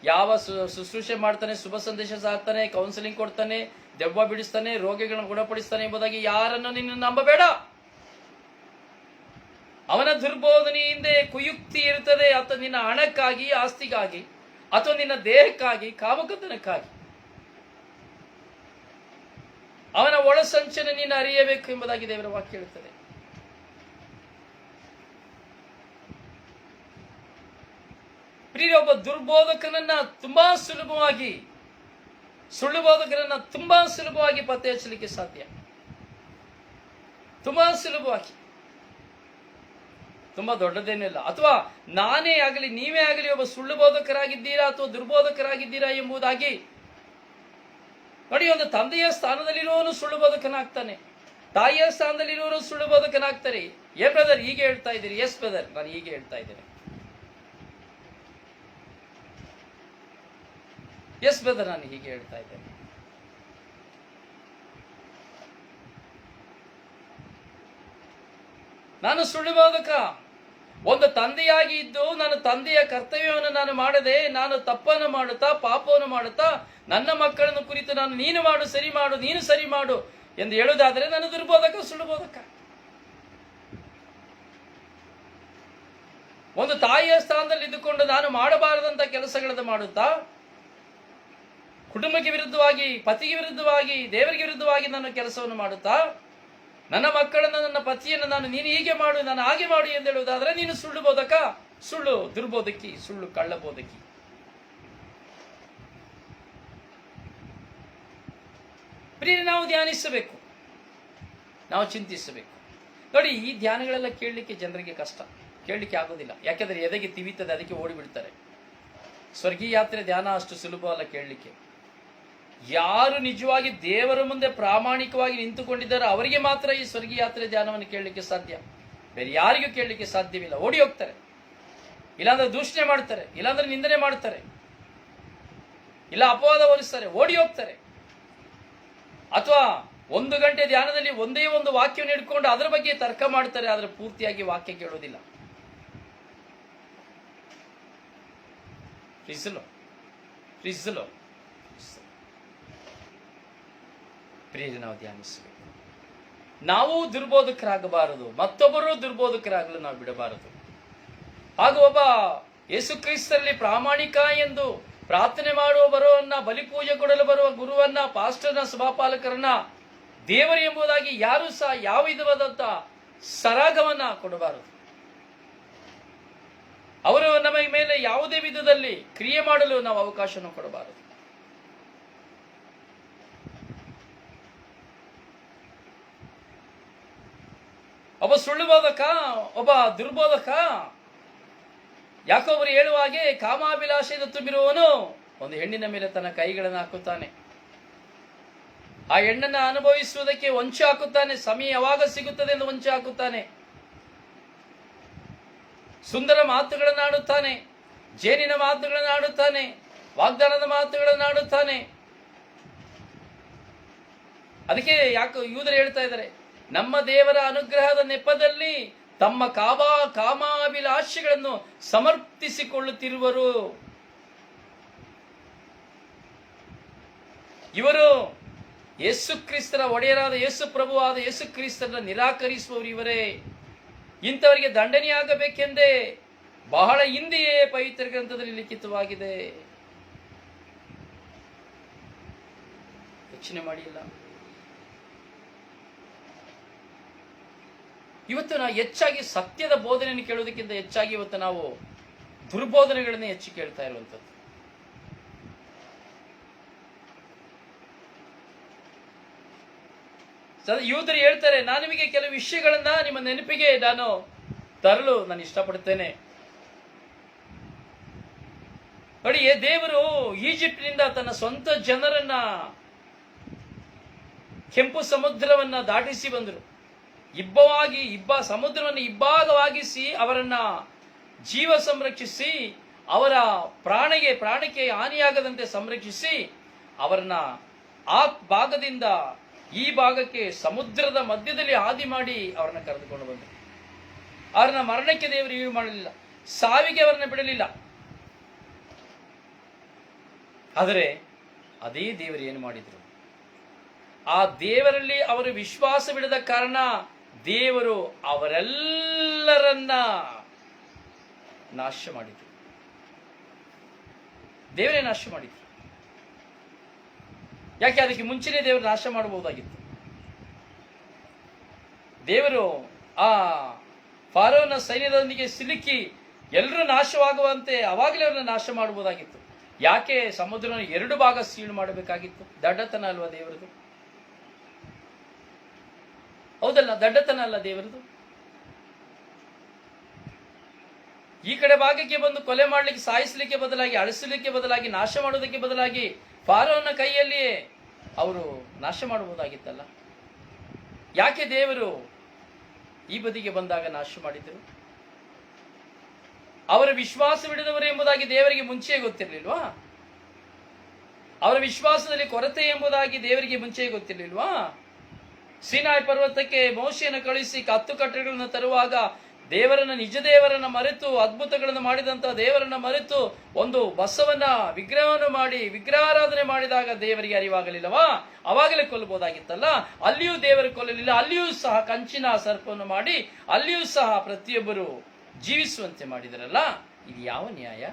ಯಾವ ಶುಶ್ರೂಷೆ ಮಾಡ್ತಾನೆ, ಶುಭ ಸಂದೇಶ ಸಾಕ್ತಾನೆ, ಕೌನ್ಸಿಲಿಂಗ್ ಕೊಡ್ತಾನೆ, ದೆವ್ವ ಬಿಡಿಸ್ತಾನೆ, ರೋಗಿಗಳನ್ನು ಗುಣಪಡಿಸ್ತಾನೆ ಎಂಬುದಾಗಿ ಯಾರನ್ನು ನಿನ್ನ ನಂಬಬೇಡ. ಅವನ ದುರ್ಬೋಧನೆಯಿಂದ ಕುಯುಕ್ತಿ ಇರುತ್ತದೆ. ಅಥವಾ ನಿನ್ನ ಹಣಕ್ಕಾಗಿ, ಆಸ್ತಿಗಾಗಿ, ಅಥವಾ ನಿನ್ನ ದೇಹಕ್ಕಾಗಿ, ಕಾಮಕತನಕ್ಕಾಗಿ ಅವನ ಒಳಸಂಚನ ನೀನು ಅರಿಯಬೇಕು ಎಂಬುದಾಗಿ ದೇವರ ವಾಕ್ಯ ಹೇಳುತ್ತದೆ. ಪ್ರಿಯ, ಒಬ್ಬ ದುರ್ಬೋಧಕನನ್ನ ತುಂಬಾ ಸುಲಭವಾಗಿ, ಸುಳ್ಳು ಬೋಧಕರನ್ನ ತುಂಬಾ ಸುಲಭವಾಗಿ ಪತ್ತೆ ಹಚ್ಚಲಿಕ್ಕೆ ಸಾಧ್ಯ. ತುಂಬಾ ಸುಲಭವಾಗಿ. ತುಂಬಾ ದೊಡ್ಡದೇನಿಲ್ಲ. ಅಥವಾ ನಾನೇ ಆಗಲಿ ನೀವೇ ಆಗಲಿ ಒಬ್ಬ ಸುಳ್ಳು ಬೋಧಕರಾಗಿದ್ದೀರಾ ಅಥವಾ ದುರ್ಬೋಧಕರಾಗಿದ್ದೀರಾ ಎಂಬುದಾಗಿ ನೋಡಿ. ಒಂದು ತಂದೆಯ ಸ್ಥಾನದಲ್ಲಿರುವವನು ಸುಳ್ಳು ಬೋಧಕನಾಗ್ತಾನೆ, ತಾಯಿಯ ಸ್ಥಾನದಲ್ಲಿರುವವರು ಸುಳ್ಳು ಬೋಧಕನಾಗ್ತಾರೆ. ಏ ಬ್ರದರ್ ಹೀಗೆ ಹೇಳ್ತಾ ಇದ್ದೀರಿ? ಎಸ್ ಬ್ರದರ್, ನಾನು ಹೀಗೆ ಹೇಳ್ತಾ ಇದ್ದೇನೆ. ಎಸ್ ಬ್ರದರ್, ನಾನು ಹೀಗೆ ಹೇಳ್ತಾ ಇದ್ದೇನೆ. ನಾನು ಸುಳ್ಳು ಬೋಧಕ. ಒಂದು ತಂದೆಯಾಗಿ ಇದ್ದು ನನ್ನ ತಂದೆಯ ಕರ್ತವ್ಯವನ್ನು ನಾನು ಮಾಡದೆ, ನಾನು ತಪ್ಪನ್ನು ಮಾಡುತ್ತಾ ಪಾಪವನ್ನು ಮಾಡುತ್ತಾ ನನ್ನ ಮಕ್ಕಳನ್ನು ಕುರಿತು ನಾನು ನೀನು ಮಾಡು, ಸರಿ ಮಾಡು, ನೀನು ಸರಿ ಮಾಡು ಎಂದು ಹೇಳುವುದಾದರೆ ನಾನು ದುರ್ಬೋಧಕ, ಸುಳ್ಳು ಬೋಧಕ. ಒಂದು ತಾಯಿಯ ಸ್ಥಾನದಲ್ಲಿ ಇದ್ದುಕೊಂಡು ನಾನು ಮಾಡಬಾರದಂತ ಕೆಲಸಗಳನ್ನು ಮಾಡುತ್ತಾ, ಕುಟುಂಬಕ್ಕೆ ವಿರುದ್ಧವಾಗಿ, ಪತಿಗೆ ವಿರುದ್ಧವಾಗಿ, ದೇವರಿಗೆ ವಿರುದ್ಧವಾಗಿ ನಾನು ಕೆಲಸವನ್ನು ಮಾಡುತ್ತಾ, ನನ್ನ ಮಕ್ಕಳನ್ನು, ನನ್ನ ಪತಿಯನ್ನು ನಾನು ನೀನು ಹೀಗೆ ಮಾಡು, ನಾನು ಹಾಗೆ ಮಾಡು ಎಂದು ಹೇಳುವುದಾದರೆ ನೀನು ಸುಳ್ಳು ಬೋಧಕ, ಸುಳ್ಳು ದುರ್ಬೋಧಕಿ, ಸುಳ್ಳು ಕಳ್ಳ ಬೋಧಕಿ. ಪ್ರಿಯರೇ, ನಾವು ಧ್ಯಾನಿಸಬೇಕು, ನಾವು ಚಿಂತಿಸಬೇಕು. ನೋಡಿ, ಈ ಧ್ಯಾನಗಳೆಲ್ಲ ಕೇಳಲಿಕ್ಕೆ ಜನರಿಗೆ ಕಷ್ಟ, ಕೇಳಲಿಕ್ಕೆ ಆಗೋದಿಲ್ಲ. ಯಾಕೆಂದ್ರೆ ಎದೆಗೆ ತಿವಿತದೆ, ಅದಕ್ಕೆ ಓಡಿಬಿಡ್ತಾರೆ. ಸ್ವರ್ಗೀಯ ಯಾತ್ರೆ ಧ್ಯಾನ ಅಷ್ಟು ಸುಲಭ ಅಲ್ಲ ಕೇಳಲಿಕ್ಕೆ. ಯಾರು ನಿಜವಾಗಿ ದೇವರ ಮುಂದೆ ಪ್ರಾಮಾಣಿಕವಾಗಿ ನಿಂತುಕೊಂಡಿದ್ದಾರೋ ಅವರಿಗೆ ಮಾತ್ರ ಈ ಸ್ವರ್ಗೀಯ ಯಾತ್ರೆ ಧ್ಯಾನವನ್ನು ಕೇಳಲಿಕ್ಕೆ ಸಾಧ್ಯ. ಬೇರೆ ಯಾರಿಗೂ ಕೇಳಲಿಕ್ಕೆ ಸಾಧ್ಯವಿಲ್ಲ. ಓಡಿ ಹೋಗ್ತಾರೆ, ಇಲ್ಲಾಂದ್ರೆ ದೂಷಣೆ ಮಾಡ್ತಾರೆ, ಇಲ್ಲಾಂದ್ರೆ ನಿಂದನೆ ಮಾಡ್ತಾರೆ, ಇಲ್ಲ ಅಪವಾದ ಹೊರಿಸ್ತಾರೆ, ಓಡಿ ಹೋಗ್ತಾರೆ. ಅಥವಾ 1 ಗಂಟೆ ಧ್ಯಾನದಲ್ಲಿ ಒಂದೇ ಒಂದು ವಾಕ್ಯವನ್ನು ಹಿಡ್ಕೊಂಡು ಅದರ ಬಗ್ಗೆ ತರ್ಕ ಮಾಡ್ತಾರೆ, ಆದ್ರೆ ಪೂರ್ತಿಯಾಗಿ ವಾಕ್ಯ ಕೇಳೋದಿಲ್ಲ. ಪ್ರಿಯರೇ, ನಾವು ಧ್ಯಾನಿಸಬೇಕು. ನಾವು ದುರ್ಬೋಧಕರಾಗಬಾರದು, ಮತ್ತೊಬ್ಬರು ದುರ್ಬೋಧಕರಾಗಲು ನಾವು ಬಿಡಬಾರದು. ಹಾಗೂ ಒಬ್ಬ ಯೇಸು ಕ್ರಿಸ್ತರಲ್ಲಿ ಪ್ರಾಮಾಣಿಕ ಎಂದು ಪ್ರಾರ್ಥನೆ ಮಾಡುವ ಬರುವನ್ನ, ಬಲಿಪೂಜೆ ಕೊಡಲು ಬರುವ ಗುರುವನ್ನ, ಪಾಸ್ಟರ್ನ, ಸಭಾಪಾಲಕರನ್ನ ದೇವರು ಎಂಬುದಾಗಿ ಯಾರು ಸಹ ಯಾವ ವಿಧವಾದಂತ ಸರಾಗವನ್ನ ಕೊಡಬಾರದು. ಅವರು ನಮ್ಮ ಮೇಲೆ ಯಾವುದೇ ವಿಧದಲ್ಲಿ ಕ್ರಿಯೆ ಮಾಡಲು ನಾವು ಅವಕಾಶವನ್ನು ಕೊಡಬಾರದು. ಒಬ್ಬ ಸುಳ್ಳು ಬೋಧಕ, ಒಬ್ಬ ದುರ್ಬೋಧಕ, ಯಾಕೊಬ್ಬರು ಹೇಳುವ ಹಾಗೆ ಕಾಮಾಭಿಲಾಷೆಯಿಂದ ತುಂಬಿರುವವನು ಒಂದು ಹೆಣ್ಣಿನ ಮೇಲೆ ತನ್ನ ಕೈಗಳನ್ನು ಹಾಕುತ್ತಾನೆ. ಆ ಹೆಣ್ಣನ್ನು ಅನುಭವಿಸುವುದಕ್ಕೆ ಹೊಂಚು ಹಾಕುತ್ತಾನೆ. ಸಮಯ ಯಾವಾಗ ಸಿಗುತ್ತದೆ ಎಂದು ಹೊಂಚು ಹಾಕುತ್ತಾನೆ. ಸುಂದರ ಮಾತುಗಳನ್ನು ಆಡುತ್ತಾನೆ, ಜೇನಿನ ಮಾತುಗಳನ್ನು ಆಡುತ್ತಾನೆ, ವಾಗ್ದಾನದ ಮಾತುಗಳನ್ನು ಆಡುತ್ತಾನೆ. ಅದಕ್ಕೆ ಯಾಕೆ ಯೂದರು ಹೇಳ್ತಾ ಇದ್ದಾರೆ, ನಮ್ಮ ದೇವರ ಅನುಗ್ರಹದ ನೆಪದಲ್ಲಿ ತಮ್ಮ ಕಾಮಾಭಿಲಾಷೆಗಳನ್ನು ಸಮರ್ಪಿಸಿಕೊಳ್ಳುತ್ತಿರುವರು. ಇವರು ಯೇಸು ಕ್ರಿಸ್ತರ ಒಡೆಯರಾದ ಯೇಸು ಪ್ರಭುವಾದ ಯೇಸು ಕ್ರಿಸ್ತರನ್ನು ನಿರಾಕರಿಸುವವರು ಇವರೇ. ಇಂಥವರಿಗೆ ದಂಡನೆಯಾಗಬೇಕೆಂದೇ ಬಹಳ ಹಿಂದೆಯೇ ಪವಿತ್ರ ಗ್ರಂಥದಲ್ಲಿ ಲಿಖಿತವಾಗಿದೆ. ಯೋಚನೆ ಮಾಡಿಲ್ಲ. ಇವತ್ತು ನಾವು ಹೆಚ್ಚಾಗಿ ಸತ್ಯದ ಬೋಧನೆಯನ್ನು ಕೇಳುವುದಕ್ಕಿಂತ ಹೆಚ್ಚಾಗಿ ಇವತ್ತು ನಾವು ದುರ್ಬೋಧನೆಗಳನ್ನೇ ಹೆಚ್ಚು ಕೇಳ್ತಾ ಇರುವಂಥದ್ದು. ಯೂದರು ಹೇಳ್ತಾರೆ, ನಾನು ನಿಮಗೆ ಕೆಲವು ವಿಷಯಗಳನ್ನ ನಿಮ್ಮ ನೆನಪಿಗೆ ನಾನು ತರಲು ನಾನು ಇಷ್ಟಪಡುತ್ತೇನೆ. ನೋಡಿ, ದೇವರು ಈಜಿಪ್ಟ್ನಿಂದ ತನ್ನ ಸ್ವಂತ ಜನರನ್ನ ಕೆಂಪು ಸಮುದ್ರವನ್ನ ದಾಟಿಸಿ ಬಂದರು. ಸಮುದ್ರವನ್ನು ಇಬ್ಬಾಗವಾಗಿಸಿ ಅವರನ್ನ ಜೀವ ಸಂರಕ್ಷಿಸಿ, ಅವರ ಪ್ರಾಣಕ್ಕೆ ಹಾನಿಯಾಗದಂತೆ ಸಂರಕ್ಷಿಸಿ, ಅವರನ್ನ ಆ ಭಾಗದಿಂದ ಈ ಭಾಗಕ್ಕೆ ಸಮುದ್ರದ ಮಧ್ಯದಲ್ಲಿ ಹಾದಿ ಮಾಡಿ ಅವರನ್ನ ಕರೆದುಕೊಂಡು ಬಂದರು. ಅವರನ್ನ ಮರಣಕ್ಕೆ ದೇವರು ಇವು ಮಾಡಲಿಲ್ಲ, ಸಾವಿಗೆ ಅವರನ್ನ ಬಿಡಲಿಲ್ಲ. ಆದರೆ ಅದೇ ದೇವರು ಏನು ಮಾಡಿದ್ರು, ಆ ದೇವರಲ್ಲಿ ಅವರು ವಿಶ್ವಾಸ ಬಿಡದ ಕಾರಣ ದೇವರು ಅವರೆಲ್ಲರನ್ನ ನಾಶ ಮಾಡಿದ್ರು. ದೇವರೇ ನಾಶ ಮಾಡಿದ್ರು. ಯಾಕೆ? ಅದಕ್ಕೆ ಮುಂಚೆನೇ ದೇವರು ನಾಶ ಮಾಡಬಹುದಾಗಿತ್ತು. ದೇವರು ಆ ಫಾರೋನ ಸೈನ್ಯದೊಂದಿಗೆ ಸಿಲುಕಿ ಎಲ್ಲರೂ ನಾಶವಾಗುವಂತೆ ಅವಾಗಲೇ ಅವ್ರನ್ನ ನಾಶ ಮಾಡಬಹುದಾಗಿತ್ತು. ಯಾಕೆ ಸಮುದ್ರವನ್ನು 2 ಭಾಗ ಸೀಳು ಮಾಡಬೇಕಾಗಿತ್ತು? ದಡ್ಡತನ ಅಲ್ವಾ ದೇವರದು? ಹೌದಲ್ಲ? ದಡ್ಡತನ ಅಲ್ಲ ದೇವರದು? ಈ ಕಡೆ ಭಾಗಕ್ಕೆ ಬಂದು ಕೊಲೆ ಮಾಡಲಿಕ್ಕೆ, ಸಾಯಿಸಲಿಕ್ಕೆ ಬದಲಾಗಿ, ಅಳಿಸಲಿಕ್ಕೆ ಬದಲಾಗಿ, ನಾಶ ಮಾಡೋದಕ್ಕೆ ಬದಲಾಗಿ ಫಾರೋನ ಕೈಯಲ್ಲಿ ಅವರು ನಾಶ ಮಾಡಬಹುದಾಗಿತ್ತಲ್ಲ. ಯಾಕೆ ದೇವರು ಈ ಬದಿಗೆ ಬಂದಾಗ ನಾಶ ಮಾಡಿದರು? ಅವರ ವಿಶ್ವಾಸವಿಡದವರು ಎಂಬುದಾಗಿ ದೇವರಿಗೆ ಮುಂಚೆ ಗೊತ್ತಿರಲಿಲ್ವಾ? ಅವರ ವಿಶ್ವಾಸದಲ್ಲಿ ಕೊರತೆ ಎಂಬುದಾಗಿ ದೇವರಿಗೆ ಮುಂಚೆ ಗೊತ್ತಿರಲಿಲ್ವಾ? ಸೀನಾಯಿ ಪರ್ವತಕ್ಕೆ ಮೋಶೆಯನ್ನು ಕಳುಹಿಸಿ 10 ಕಟ್ಟಳೆಗಳನ್ನು ತರುವಾಗ ದೇವರನ್ನ, ನಿಜ ದೇವರನ್ನ ಮರೆತು, ಅದ್ಭುತಗಳನ್ನು ಮಾಡಿದಂತ ದೇವರನ್ನ ಮರೆತು ಒಂದು ಬಸವನ್ನ ವಿಗ್ರಹವನ್ನು ಮಾಡಿ ವಿಗ್ರಹಾರಾಧನೆ ಮಾಡಿದಾಗ ದೇವರಿಗೆ ಅರಿವಾಗಲಿಲ್ಲವಾ? ಅವಾಗಲೇ ಕೊಲ್ಲಬಹುದಾಗಿತ್ತಲ್ಲ. ಅಲ್ಲಿಯೂ ದೇವರು ಕೊಲ್ಲಲಿಲ್ಲ. ಅಲ್ಲಿಯೂ ಸಹ ಕಂಚಿನ ಸರ್ಪವನ್ನು ಮಾಡಿ ಅಲ್ಲಿಯೂ ಸಹ ಪ್ರತಿಯೊಬ್ಬರು ಜೀವಿಸುವಂತೆ ಮಾಡಿದರಲ್ಲ. ಇದು ಯಾವ ನ್ಯಾಯ?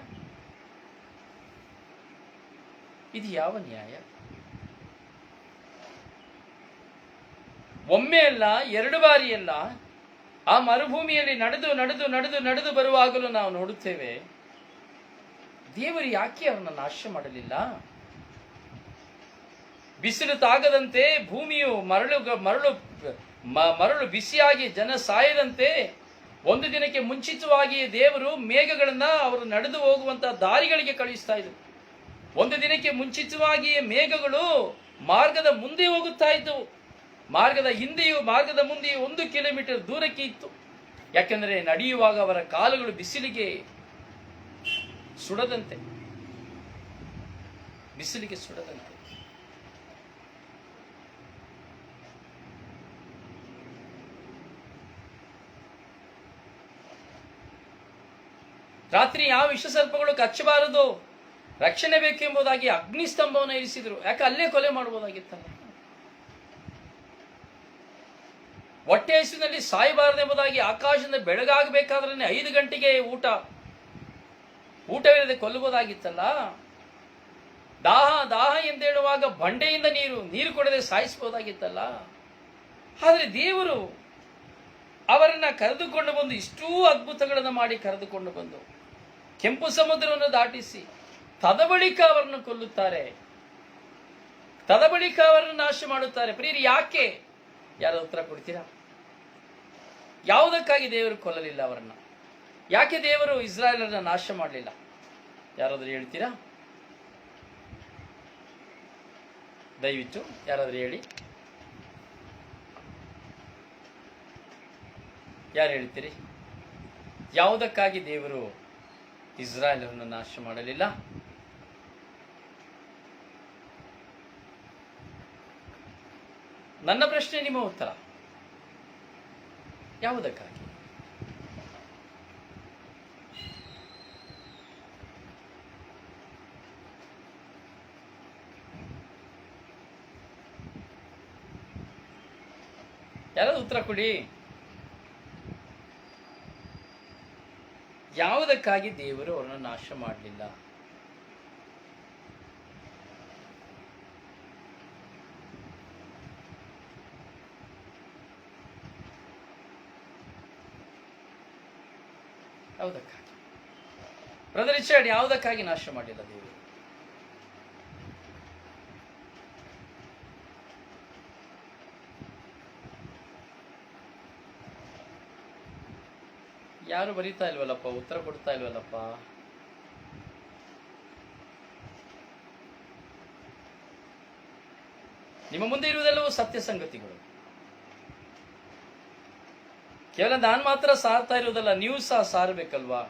ಇದು ಯಾವ ನ್ಯಾಯ? ಒಮ್ಮೆ ಅಲ್ಲ, 2 ಬಾರಿ ಅಲ್ಲ, ಆ ಮರುಭೂಮಿಯಲ್ಲಿ ನಡೆದು ಬರುವಾಗಲೂ ನಾವು ನೋಡುತ್ತೇವೆ, ದೇವರು ಯಾಕೆ ಅವರನ್ನು ನಾಶ ಮಾಡಲಿಲ್ಲ? ಬಿಸಿಲು ತಾಗದಂತೆ, ಭೂಮಿಯು ಮರಳು ಬಿಸಿಯಾಗಿ ಜನ ಸಾಯದಂತೆ ಒಂದು ದಿನಕ್ಕೆ ಮುಂಚಿತವಾಗಿ ದೇವರು ಮೇಘಗಳನ್ನ ಅವರು ನಡೆದು ಹೋಗುವಂತಹ ದಾರಿಗಳಿಗೆ ಕಳುಹಿಸ್ತಾ ಇದ್ರು. ಒಂದು ದಿನಕ್ಕೆ ಮುಂಚಿತವಾಗಿ ಮೇಘಗಳು ಮಾರ್ಗದ ಮುಂದೆ ಹೋಗುತ್ತಾ ಇದ್ದವು. ಮಾರ್ಗದ ಹಿಂದೆಯೂ ಮಾರ್ಗದ ಮುಂದೆಯೂ 1 ಕಿಲೋಮೀಟರ್ ದೂರಕ್ಕೆ ಇತ್ತು. ಯಾಕೆಂದರೆ ನಡೆಯುವಾಗ ಅವರ ಕಾಲುಗಳು ಬಿಸಿಲಿಗೆ ಸುಡದಂತೆ. ರಾತ್ರಿ ಯಾವ ವಿಷಸರ್ಪಗಳು ಕಚ್ಚಬಾರದು, ರಕ್ಷಣೆ ಬೇಕೆಂಬುದಾಗಿ ಅಗ್ನಿಸ್ತಂಭವನ್ನು ಇರಿಸಿದ್ರು. ಯಾಕೆ? ಅಲ್ಲೇ ಕೊಲೆ ಮಾಡಬಹುದಾಗಿತ್ತಲ್ಲ. ಹೊಟ್ಟೆ ಹಸಿವಿನಲ್ಲಿ ಸಾಯಬಾರದೆಂಬುದಾಗಿ ಆಕಾಶದಿಂದ ಬೆಳಗಾಗಬೇಕಾದ್ರೆ 5 ಗಂಟೆಗೆ ಊಟವಿಲ್ಲದೆ ಕೊಲ್ಲಬಹುದಾಗಿತ್ತಲ್ಲ. ದಾಹ ಎಂದೇಳುವಾಗ ಬಂಡೆಯಿಂದ ನೀರು ಕೊಡದೆ ಸಾಯಿಸಬಹುದಾಗಿತ್ತಲ್ಲ. ಆದರೆ ದೇವರು ಅವರನ್ನ ಕರೆದುಕೊಂಡು ಬಂದು ಇಷ್ಟೂ ಅದ್ಭುತಗಳನ್ನು ಮಾಡಿ ಕರೆದುಕೊಂಡು ಬಂದು ಕೆಂಪು ಸಮುದ್ರವನ್ನು ದಾಟಿಸಿ ತದಬಳಿಕ ಅವರನ್ನು ಕೊಲ್ಲುತ್ತಾರೆ, ತದಬಳಿಕ ಅವರನ್ನು ನಾಶ ಮಾಡುತ್ತಾರೆ. ಪ್ರಿಯರು, ಯಾಕೆ? ಯಾರು ಉತ್ತರ ಕೊಡ್ತೀರಾ? ಯಾವುದಕ್ಕಾಗಿ ದೇವರು ಕೊಲ್ಲಲಿಲ್ಲ ಅವರನ್ನ? ಯಾಕೆ ದೇವರು ಇಸ್ರಾಯೇಲರನ್ನ ನಾಶ ಮಾಡಲಿಲ್ಲ? ಯಾರಾದರೂ ಹೇಳ್ತೀರಾ? ದಯವಿಟ್ಟು ಯಾರಾದರೂ ಹೇಳಿ. ಯಾರು ಹೇಳ್ತೀರಿ? ಯಾವುದಕ್ಕಾಗಿ ದೇವರು ಇಸ್ರಾಯೇಲರನ್ನು ನಾಶ ಮಾಡಲಿಲ್ಲ? ನನ್ನ ಪ್ರಶ್ನೆ, ನಿಮ್ಮ ಉತ್ತರ. ಯಾವುದಕ್ಕಾಗಿ? ಯಾರಾದ್ರೂ ಉತ್ತರ ಕೊಡಿ. ಯಾವುದಕ್ಕಾಗಿ ದೇವರು ಅವರನ್ನು ನಾಶ ಮಾಡಲಿಲ್ಲ? ಯಾವುದಕ್ಕಾಗಿ? ಬ್ರದರ್ ರಿಚರ್ಡ್, ಯಾವುದಕ್ಕಾಗಿ ನಾಶ ಮಾಡಲಿಲ್ಲ ದೇವರು? ಯಾರು ಬರೀತಾ ಇಲ್ವಲ್ಲಪ್ಪ, ಉತ್ತರ ಕೊಡ್ತಾ ಇಲ್ವಲ್ಲಪ್ಪ. ನಿಮ್ಮ ಮುಂದೆ ಇರುವುದೆಲ್ಲವೂ ಸತ್ಯ ಸಂಗತಿಗಳು. ಕೇವಲ ನಾನು ಮಾತ್ರ ಸಾರ್ತಾ ಇರುವುದಲ್ಲ, ನೀವು ಸಹ ಸಾರಬೇಕಲ್ವಾ?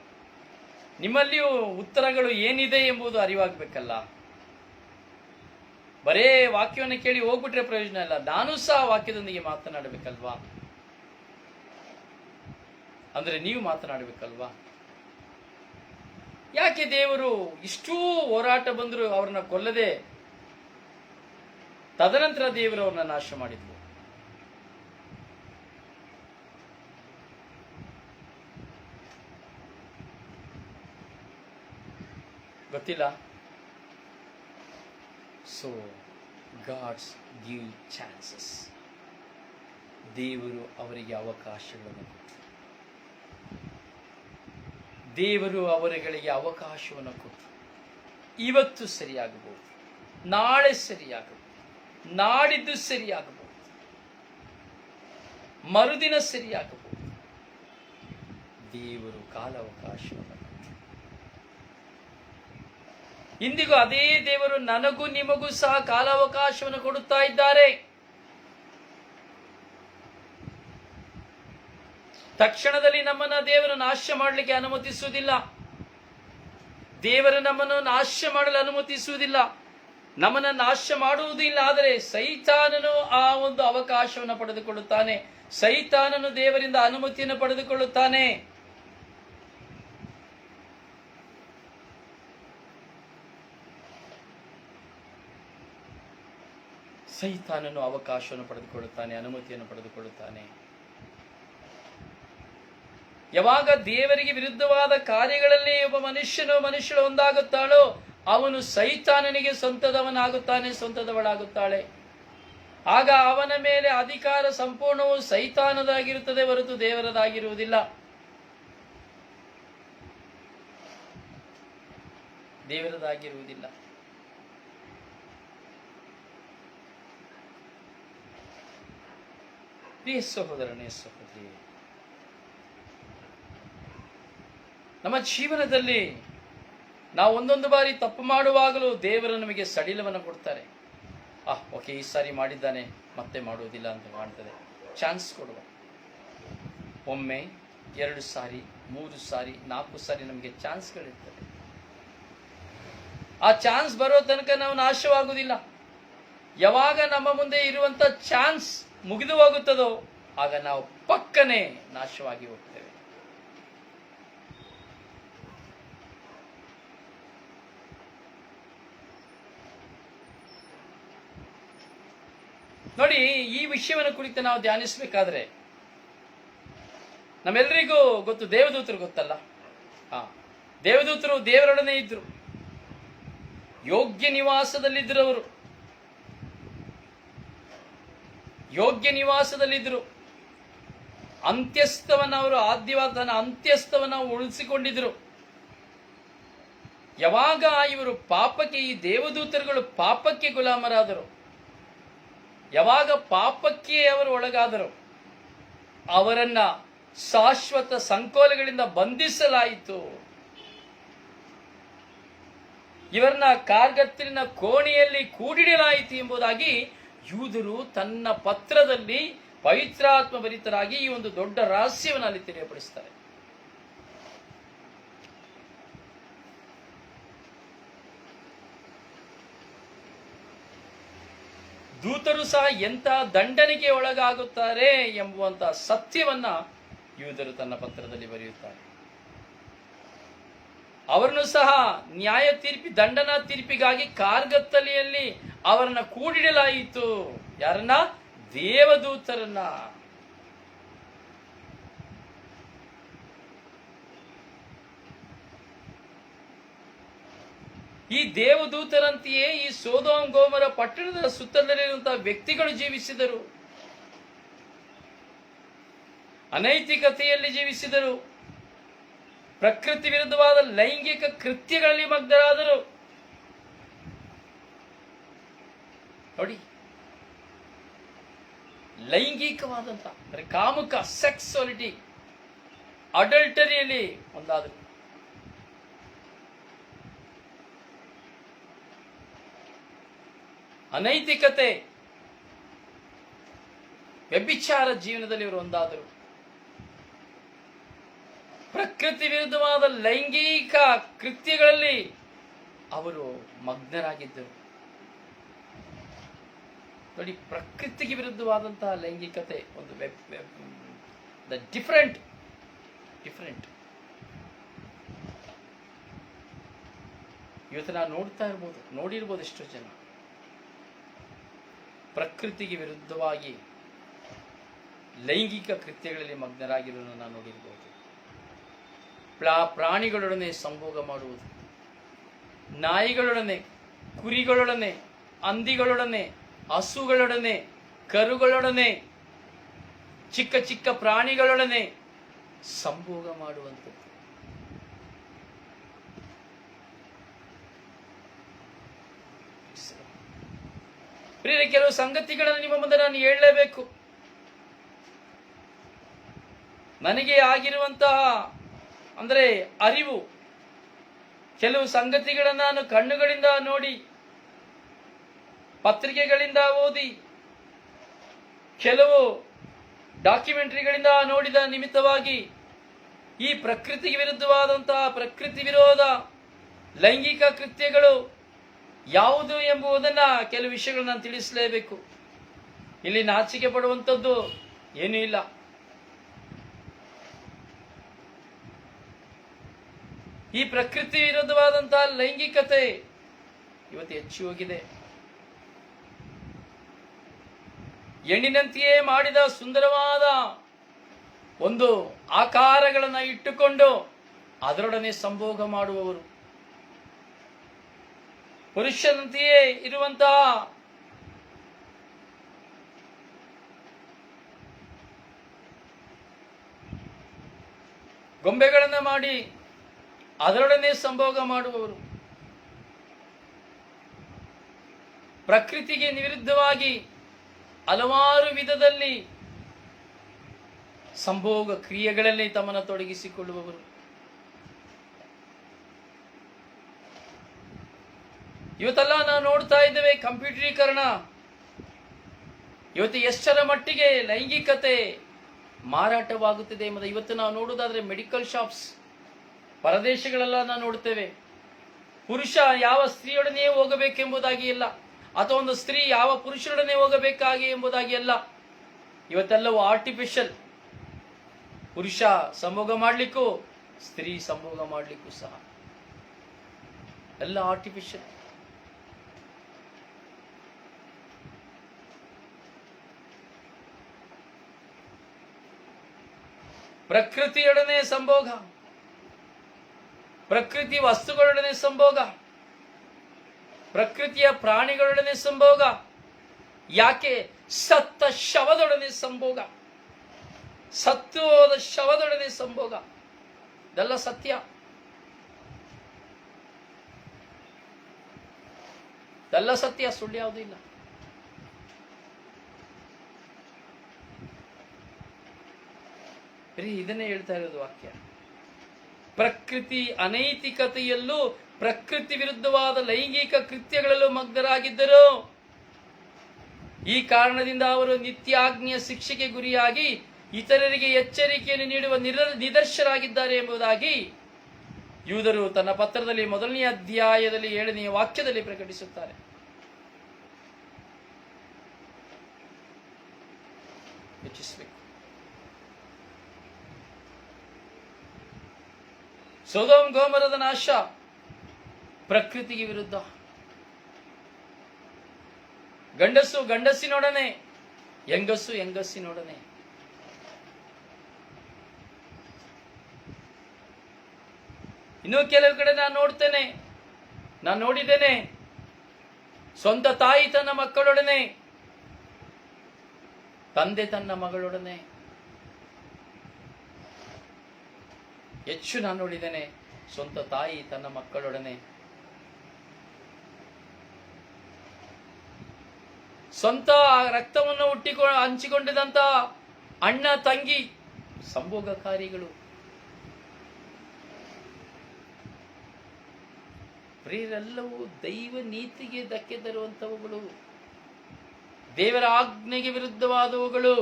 ನಿಮ್ಮಲ್ಲಿಯೂ ಉತ್ತರಗಳು ಏನಿದೆ ಎಂಬುದು ಅರಿವಾಗಬೇಕಲ್ಲ. ಬರೇ ವಾಕ್ಯವನ್ನು ಕೇಳಿ ಹೋಗ್ಬಿಟ್ರೆ ಪ್ರಯೋಜನ ಇಲ್ಲ. ನಾನು ಸಹ ವಾಕ್ಯದೊಂದಿಗೆ ಮಾತನಾಡಬೇಕಲ್ವಾ? ಅಂದ್ರೆ ನೀವು ಮಾತನಾಡಬೇಕಲ್ವಾ? ಯಾಕೆ ದೇವರು ಇಷ್ಟೂ ಹೋರಾಟ ಬಂದರೂ ಅವ್ರನ್ನ ಕೊಲ್ಲದೆ ತದನಂತರ ದೇವರು ಅವ್ರನ್ನ ನಾಶ ಮಾಡಿದ್ರು? ಗೊತ್ತಿಲ್ಲ. So gods give chances. ದೇವರು ಅವರಿಗೆ ಅವಕಾಶಗಳನ್ನು ಕೊಟ್ಟರು. ದೇವರು ಅವರುಗಳಿಗೆ ಅವಕಾಶವನ್ನು ಕೊಟ್ಟರು. ಇವತ್ತು ಸರಿಯಾಗಬಹುದು, ನಾಳೆ ಸರಿಯಾಗಬಹುದು, ನಾಡಿದ್ದು ಸರಿಯಾಗಬಹುದು, ಮರುದಿನ ಸರಿಯಾಗಬಹುದು. ದೇವರು ಕಾಲಾವಕಾಶವನ್ನು ಇಂದಿಗೂ ಅದೇ ದೇವರು ನನಗೂ ನಿಮಗೂ ಸಹ ಕಾಲಾವಕಾಶವನ್ನು ಕೊಡುತ್ತಾ ಇದ್ದಾರೆ. ತಕ್ಷಣದಲ್ಲಿ ನಮ್ಮನ್ನ ದೇವರು ನಾಶ ಮಾಡಲಿಕ್ಕೆ ಅನುಮತಿಸುವುದಿಲ್ಲ. ದೇವರು ನಮ್ಮನ್ನು ನಾಶ ಮಾಡಲು ಅನುಮತಿಸುವುದಿಲ್ಲ, ನಮ್ಮನ್ನು ನಾಶ ಮಾಡುವುದಿಲ್ಲ. ಆದರೆ ಸೈತಾನನು ಆ ಒಂದು ಅವಕಾಶವನ್ನು ಪಡೆದುಕೊಳ್ಳುತ್ತಾನೆ. ಸೈತಾನನು ದೇವರಿಂದ ಅನುಮತಿಯನ್ನು ಪಡೆದುಕೊಳ್ಳುತ್ತಾನೆ. ಸೈತಾನನು ಅವಕಾಶವನ್ನು ಪಡೆದುಕೊಳ್ಳುತ್ತಾನೆ, ಅನುಮತಿಯನ್ನು ಪಡೆದುಕೊಳ್ಳುತ್ತಾನೆ. ಯಾವಾಗ ದೇವರಿಗೆ ವಿರುದ್ಧವಾದ ಕಾರ್ಯಗಳಲ್ಲಿ ಒಬ್ಬ ಮನುಷ್ಯಳು ಒಂದಾಗುತ್ತಾಳೋ ಅವನು ಸೈತಾನನಿಗೆ ಸ್ವಂತದವನಾಗುತ್ತಾನೆ, ಸ್ವಂತದವಳಾಗುತ್ತಾಳೆ. ಆಗ ಅವನ ಮೇಲೆ ಅಧಿಕಾರ ಸಂಪೂರ್ಣವು ಸೈತಾನದಾಗಿರುತ್ತದೆ ಹೊರತು ದೇವರದಾಗಿರುವುದಿಲ್ಲ. ದೇವರದಾಗಿರುವುದಿಲ್ಲ. ಪ್ರಿಯ ಸಹೋದರನೇ, ಸಹೋದರಿ, ನಮ್ಮ ಜೀವನದಲ್ಲಿ ನಾವು ಒಂದೊಂದು ಬಾರಿ ತಪ್ಪು ಮಾಡುವಾಗಲೂ ದೇವರು ನಮಗೆ ಸಡಿಲವನ್ನು ಕೊಡ್ತಾರೆ. ಓಕೆ, ಈ ಸಾರಿ ಮಾಡಿದ್ದಾನೆ, ಮತ್ತೆ ಮಾಡುವುದಿಲ್ಲ ಅಂತ ಕಾಣ್ತದೆ. ಚಾನ್ಸ್ ಕೊಡುವ. ಒಮ್ಮೆ, 2 ಸಾರಿ, 3 ಸಾರಿ, 4 ಸಾರಿ ನಮಗೆ ಚಾನ್ಸ್ಗಳಿರ್ತದೆ. ಆ ಚಾನ್ಸ್ ಬರೋ ತನಕ ನಾವು ನಾಶವಾಗುವುದಿಲ್ಲ. ಯಾವಾಗ ನಮ್ಮ ಮುಂದೆ ಇರುವಂತ ಚಾನ್ಸ್ ಮುಗಿದು ಹೋಗುತ್ತದೋ ಆಗ ನಾವು ಪಕ್ಕನೆ ನಾಶವಾಗಿ ಹೋಗ್ತೇವೆ. ನೋಡಿ, ಈ ವಿಷಯವನ್ನು ಕುರಿತು ನಾವು ಧ್ಯಾನಿಸಬೇಕಾದ್ರೆ ನಮ್ಮೆಲ್ಲರಿಗೂ ಗೊತ್ತು, ದೇವದೂತರು ಗೊತ್ತಲ್ಲ. ದೇವದೂತರು ದೇವರೊಡನೆ ಇದ್ರು, ಯೋಗ್ಯ ನಿವಾಸದಲ್ಲಿದ್ದರು. ಅವರು ಯೋಗ್ಯ ನಿವಾಸದಲ್ಲಿದ್ದರು. ಅಂತ್ಯಸ್ಥವನ್ನು ಅವರು ಆದ್ಯವಾದ ಅಂತ್ಯಸ್ಥವನ್ನು ಉಳಿಸಿಕೊಂಡಿದ್ರು. ಯಾವಾಗ ಇವರು ಪಾಪಕ್ಕೆ, ಈ ದೇವದೂತರುಗಳು ಪಾಪಕ್ಕೆ ಗುಲಾಮರಾದರು, ಯಾವಾಗ ಪಾಪಕ್ಕೆ ಅವರು ಒಳಗಾದರು, ಅವರನ್ನ ಶಾಶ್ವತ ಸಂಕೋಲೆಗಳಿಂದ ಬಂಧಿಸಲಾಯಿತು. ಇವರನ್ನ ಕಾರ್ಗತ್ತಲಿನ ಕೋಣೆಯಲ್ಲಿ ಕೂಡಿಡಲಾಯಿತು ಎಂಬುದಾಗಿ ಯೂದರು ತನ್ನ ಪತ್ರದಲ್ಲಿ ಪವಿತ್ರಾತ್ಮ ಭರಿತರಾಗಿ ಈ ಒಂದು ದೊಡ್ಡ ರಹಸ್ಯವನ್ನು ಅಲ್ಲಿ ತಿಳಿಯಪಡಿಸ್ತಾರೆ. ದೂತರು ಸಹ ಎಂಥ ದಂಡನೆಗೆ ಒಳಗಾಗುತ್ತಾರೆ ಎಂಬುವಂತಹ ಸತ್ಯವನ್ನ ಯೂದರು ತನ್ನ ಪತ್ರದಲ್ಲಿ ಬರೆಯುತ್ತಾರೆ. ಅವರನ್ನು ಸಹ ನ್ಯಾಯ ದಂಡನಾ ತೀರ್ಪಿಗಾಗಿ ಕಾರ್ಗತ್ತಲೆಯಲ್ಲಿ ಅವರನ್ನ ಕೂಡಿಡಲಾಯಿತು. ಯಾರನ್ನ? ದೇವದೂತರನ್ನ. ಈ ದೇವದೂತರಂತೆಯೇ ಈ ಸೊದೋಮ್ ಗೋಮರ ಪಟ್ಟಣದ ಸುತ್ತಲಿರುವಂತಹ ವ್ಯಕ್ತಿಗಳು ಜೀವಿಸಿದರು, ಅನೈತಿಕತೆಯಲ್ಲಿ ಜೀವಿಸಿದರು, ಪ್ರಕೃತಿ ವಿರುದ್ಧವಾದ ಲೈಂಗಿಕ ಕೃತ್ಯಗಳಲ್ಲಿ ಮಗ್ನರಾದರು. ನೋಡಿ, ಲೈಂಗಿಕವಾದಂತ ಅಂದ್ರೆ ಕಾಮುಕ, ಸೆಕ್ಸುಯಾಲಿಟಿ, ಅಡಲ್ಟರಿಯಲ್ಲಿ ಒಂದಾದರು. ಅನೈತಿಕತೆ, ವ್ಯಭಿಚಾರ ಜೀವನದಲ್ಲಿ ಇವರು ಒಂದಾದರು. ಪ್ರಕೃತಿ ವಿರುದ್ಧವಾದ ಲೈಂಗಿಕ ಕೃತ್ಯಗಳಲ್ಲಿ ಅವರು ಮಗ್ನರಾಗಿದ್ದರು. ನೋಡಿ, ಪ್ರಕೃತಿಗೆ ವಿರುದ್ಧವಾದಂತಹ ಲೈಂಗಿಕತೆ ಒಂದು ಡಿಫರೆಂಟ್. ಇವತ್ತು ನಾವು ನೋಡಿರ್ಬೋದು ಎಷ್ಟೋ ಜನ ಪ್ರಕೃತಿಗೆ ವಿರುದ್ಧವಾಗಿ ಲೈಂಗಿಕ ಕೃತ್ಯಗಳಲ್ಲಿ ಮಗ್ನರಾಗಿರೋದನ್ನು ನಾವು ನೋಡಿರ್ಬೋದು. ಪ್ರಾಣಿಗಳೊಡನೆ ಸಂಭೋಗ ಮಾಡುವುದು, ನಾಯಿಗಳೊಡನೆ, ಕುರಿಗಳೊಡನೆ, ಹಂದಿಗಳೊಡನೆ, ಹಸುಗಳೊಡನೆ, ಕರುಗಳೊಡನೆ, ಚಿಕ್ಕ ಚಿಕ್ಕ ಪ್ರಾಣಿಗಳೊಡನೆ ಸಂಭೋಗ ಮಾಡುವಂಥದ್ದು. ಪ್ರಿಯರೇ, ಕೆಲವು ಸಂಗತಿಗಳನ್ನು ನಿಮ್ಮ ಮುಂದೆ ನಾನು ಹೇಳಲೇಬೇಕು. ನನಗೆ ಆಗಿರುವಂತಹ ಅರಿವು, ಕೆಲವು ಸಂಗತಿಗಳನ್ನು ನಾನು ಕಣ್ಣುಗಳಿಂದ ನೋಡಿ, ಪತ್ರಿಕೆಗಳಿಂದ ಓದಿ, ಕೆಲವು ಡಾಕ್ಯುಮೆಂಟರಿಗಳಿಂದ ನೋಡಿದ ನಿಮಿತ್ತವಾಗಿ ಈ ಪ್ರಕೃತಿಗೆ ವಿರುದ್ಧವಾದಂತಹ ಪ್ರಕೃತಿ ವಿರೋಧ ಲೈಂಗಿಕ ಕೃತ್ಯಗಳು ಯಾವುದು ಎಂಬುದನ್ನು ಕೆಲವು ವಿಷಯಗಳನ್ನು ನಾನು ತಿಳಿಸಲೇಬೇಕು. ಇಲ್ಲಿ ನಾಚಿಕೆ ಪಡುವಂಥದ್ದು ಏನೂ ಇಲ್ಲ. ಈ ಪ್ರಕೃತಿ ವಿರುದ್ಧವಾದಂತಹ ಲೈಂಗಿಕತೆ ಇವತ್ತು ಹೆಚ್ಚು ಹೋಗಿದೆ. ಹೆಣ್ಣಿನಂತೆಯೇ ಮಾಡಿದ ಸುಂದರವಾದ ಒಂದು ಆಕಾರಗಳನ್ನು ಇಟ್ಟುಕೊಂಡು ಅದರೊಡನೆ ಸಂಭೋಗ ಮಾಡುವವರು, ಪುರುಷನಂತೆಯೇ ಇರುವಂತಹ ಗೊಂಬೆಗಳನ್ನು ಮಾಡಿ ಅದರೊಡನೆ ಸಂಭೋಗ ಮಾಡುವವರು, ಪ್ರಕೃತಿಗೆ ವಿರುದ್ಧವಾಗಿ ಹಲವಾರು ವಿಧದಲ್ಲಿ ಸಂಭೋಗ ಕ್ರಿಯೆಗಳಲ್ಲಿ ತಮ್ಮನ್ನು ತೊಡಗಿಸಿಕೊಳ್ಳುವವರು. ಇವತ್ತೆಲ್ಲ ನಾವು ನೋಡ್ತಾ ಇದ್ದೇವೆ ಕಂಪ್ಯೂಟರೀಕರಣ. ಇವತ್ತು ಎಷ್ಟರ ಮಟ್ಟಿಗೆ ಲೈಂಗಿಕತೆ ಮಾರಾಟವಾಗುತ್ತಿದೆ ಎಂಬುದು ಇವತ್ತು ನಾವು ನೋಡುವುದಾದ್ರೆ ಮೆಡಿಕಲ್ ಶಾಪ್ಸ್, ಪರದೇಶಗಳೆಲ್ಲ ನಾವು ನೋಡ್ತೇವೆ. ಪುರುಷ ಯಾವ ಸ್ತ್ರೀಯೊಡನೆ ಹೋಗಬೇಕೆಂಬುದಾಗಿ ಇಲ್ಲ, ಅಥವಾ ಒಂದು ಸ್ತ್ರೀ ಯಾವ ಪುರುಷರೊಡನೆ ಹೋಗಬೇಕಾಗಿ ಎಂಬುದಾಗಿ ಅಲ್ಲ. ಇವತ್ತೆಲ್ಲವೂ ಆರ್ಟಿಫಿಷಿಯಲ್. ಪುರುಷ ಸಂಭೋಗ ಮಾಡಲಿಕ್ಕೂ ಸ್ತ್ರೀ ಸಂಭೋಗ ಮಾಡಲಿಕ್ಕೂ ಸಹ ಎಲ್ಲ ಆರ್ಟಿಫಿಷಿಯಲ್. ಪ್ರಕೃತಿಯೊಡನೆ ಸಂಭೋಗ, ಪ್ರಕೃತಿ ವಸ್ತುಗಳೊಡನೆ ಸಂಭೋಗ, ಪ್ರಕೃತಿಯ ಪ್ರಾಣಿಗಳೊಡನೆ ಸಂಭೋಗ. ಯಾಕೆ? ಸತ್ತ ಶವದೊಡನೆ ಸಂಭೋಗ, ಸತ್ತು ಹೋದ ಶವದೊಡನೆ ಸಂಭೋಗ. ಇದೆಲ್ಲ ಸತ್ಯ. ಇದೆಲ್ಲ ಸತ್ಯ, ಸುಳ್ಳು ಯಾವುದೂ ಇಲ್ಲ. ಬರೀ ಇದನ್ನೇ ಹೇಳ್ತಾ ಇರೋದು ವಾಕ್ಯ. ಪ್ರಕೃತಿ ಅನೈತಿಕತೆಯಲ್ಲೂ ಪ್ರಕೃತಿ ವಿರುದ್ಧವಾದ ಲೈಂಗಿಕ ಕೃತ್ಯಗಳಲ್ಲೂ ಮಗ್ನರಾಗಿದ್ದರು. ಈ ಕಾರಣದಿಂದ ಅವರು ನಿತ್ಯಾಗ್ನಿಯ ಶಿಕ್ಷೆಗೆ ಗುರಿಯಾಗಿ ಇತರರಿಗೆ ಎಚ್ಚರಿಕೆಯನ್ನು ನೀಡುವ ನಿದರ್ಶರಾಗಿದ್ದಾರೆ ಎಂಬುದಾಗಿ ಯೂದರು ತನ್ನ ಪತ್ರದಲ್ಲಿ 1ನೇ ಅಧ್ಯಾಯದಲ್ಲಿ 7ನೇ ವಾಕ್ಯದಲ್ಲಿ ಪ್ರಕಟಿಸುತ್ತಾರೆ. ಯೋಚಿಸಬೇಕು. ಸೊದೋಮ್ ಗೋಮರದ ನಾಶ ಪ್ರಕೃತಿಗೆ ವಿರುದ್ಧ. ಗಂಡಸು ಗಂಡಸಿನೊಡನೆ, ಹೆಂಗಸು ಹೆಂಗಸಿನೊಡನೆ. ಇನ್ನೂ ಕೆಲವು ಕಡೆ ನಾನು ನೋಡಿದ್ದೇನೆ, ಸ್ವಂತ ತಾಯಿ ತನ್ನ ಮಕ್ಕಳೊಡನೆ, ತಂದೆ ತನ್ನ ಮಗಳೊಡನೆ. ಹೆಚ್ಚು ನಾನು ನೋಡಿದ್ದೇನೆ ಸ್ವಂತ ತಾಯಿ ತನ್ನ ಮಕ್ಕಳೊಡನೆ, ಸ್ವಂತ ರಕ್ತವನ್ನು ಹಂಚಿಕೊಂಡಿದಂತ ಅಣ್ಣ ತಂಗಿ ಸಂಭೋಗಕಾರಿಗಳು. ಪ್ರಿಯರೆಲ್ಲವೂ ದೈವ ನೀತಿಗೆ ಧಕ್ಕೆ ತರುವಂತವುಗಳು, ದೇವರ ಆಜ್ಞೆಗೆ ವಿರುದ್ಧವಾದವುಗಳು.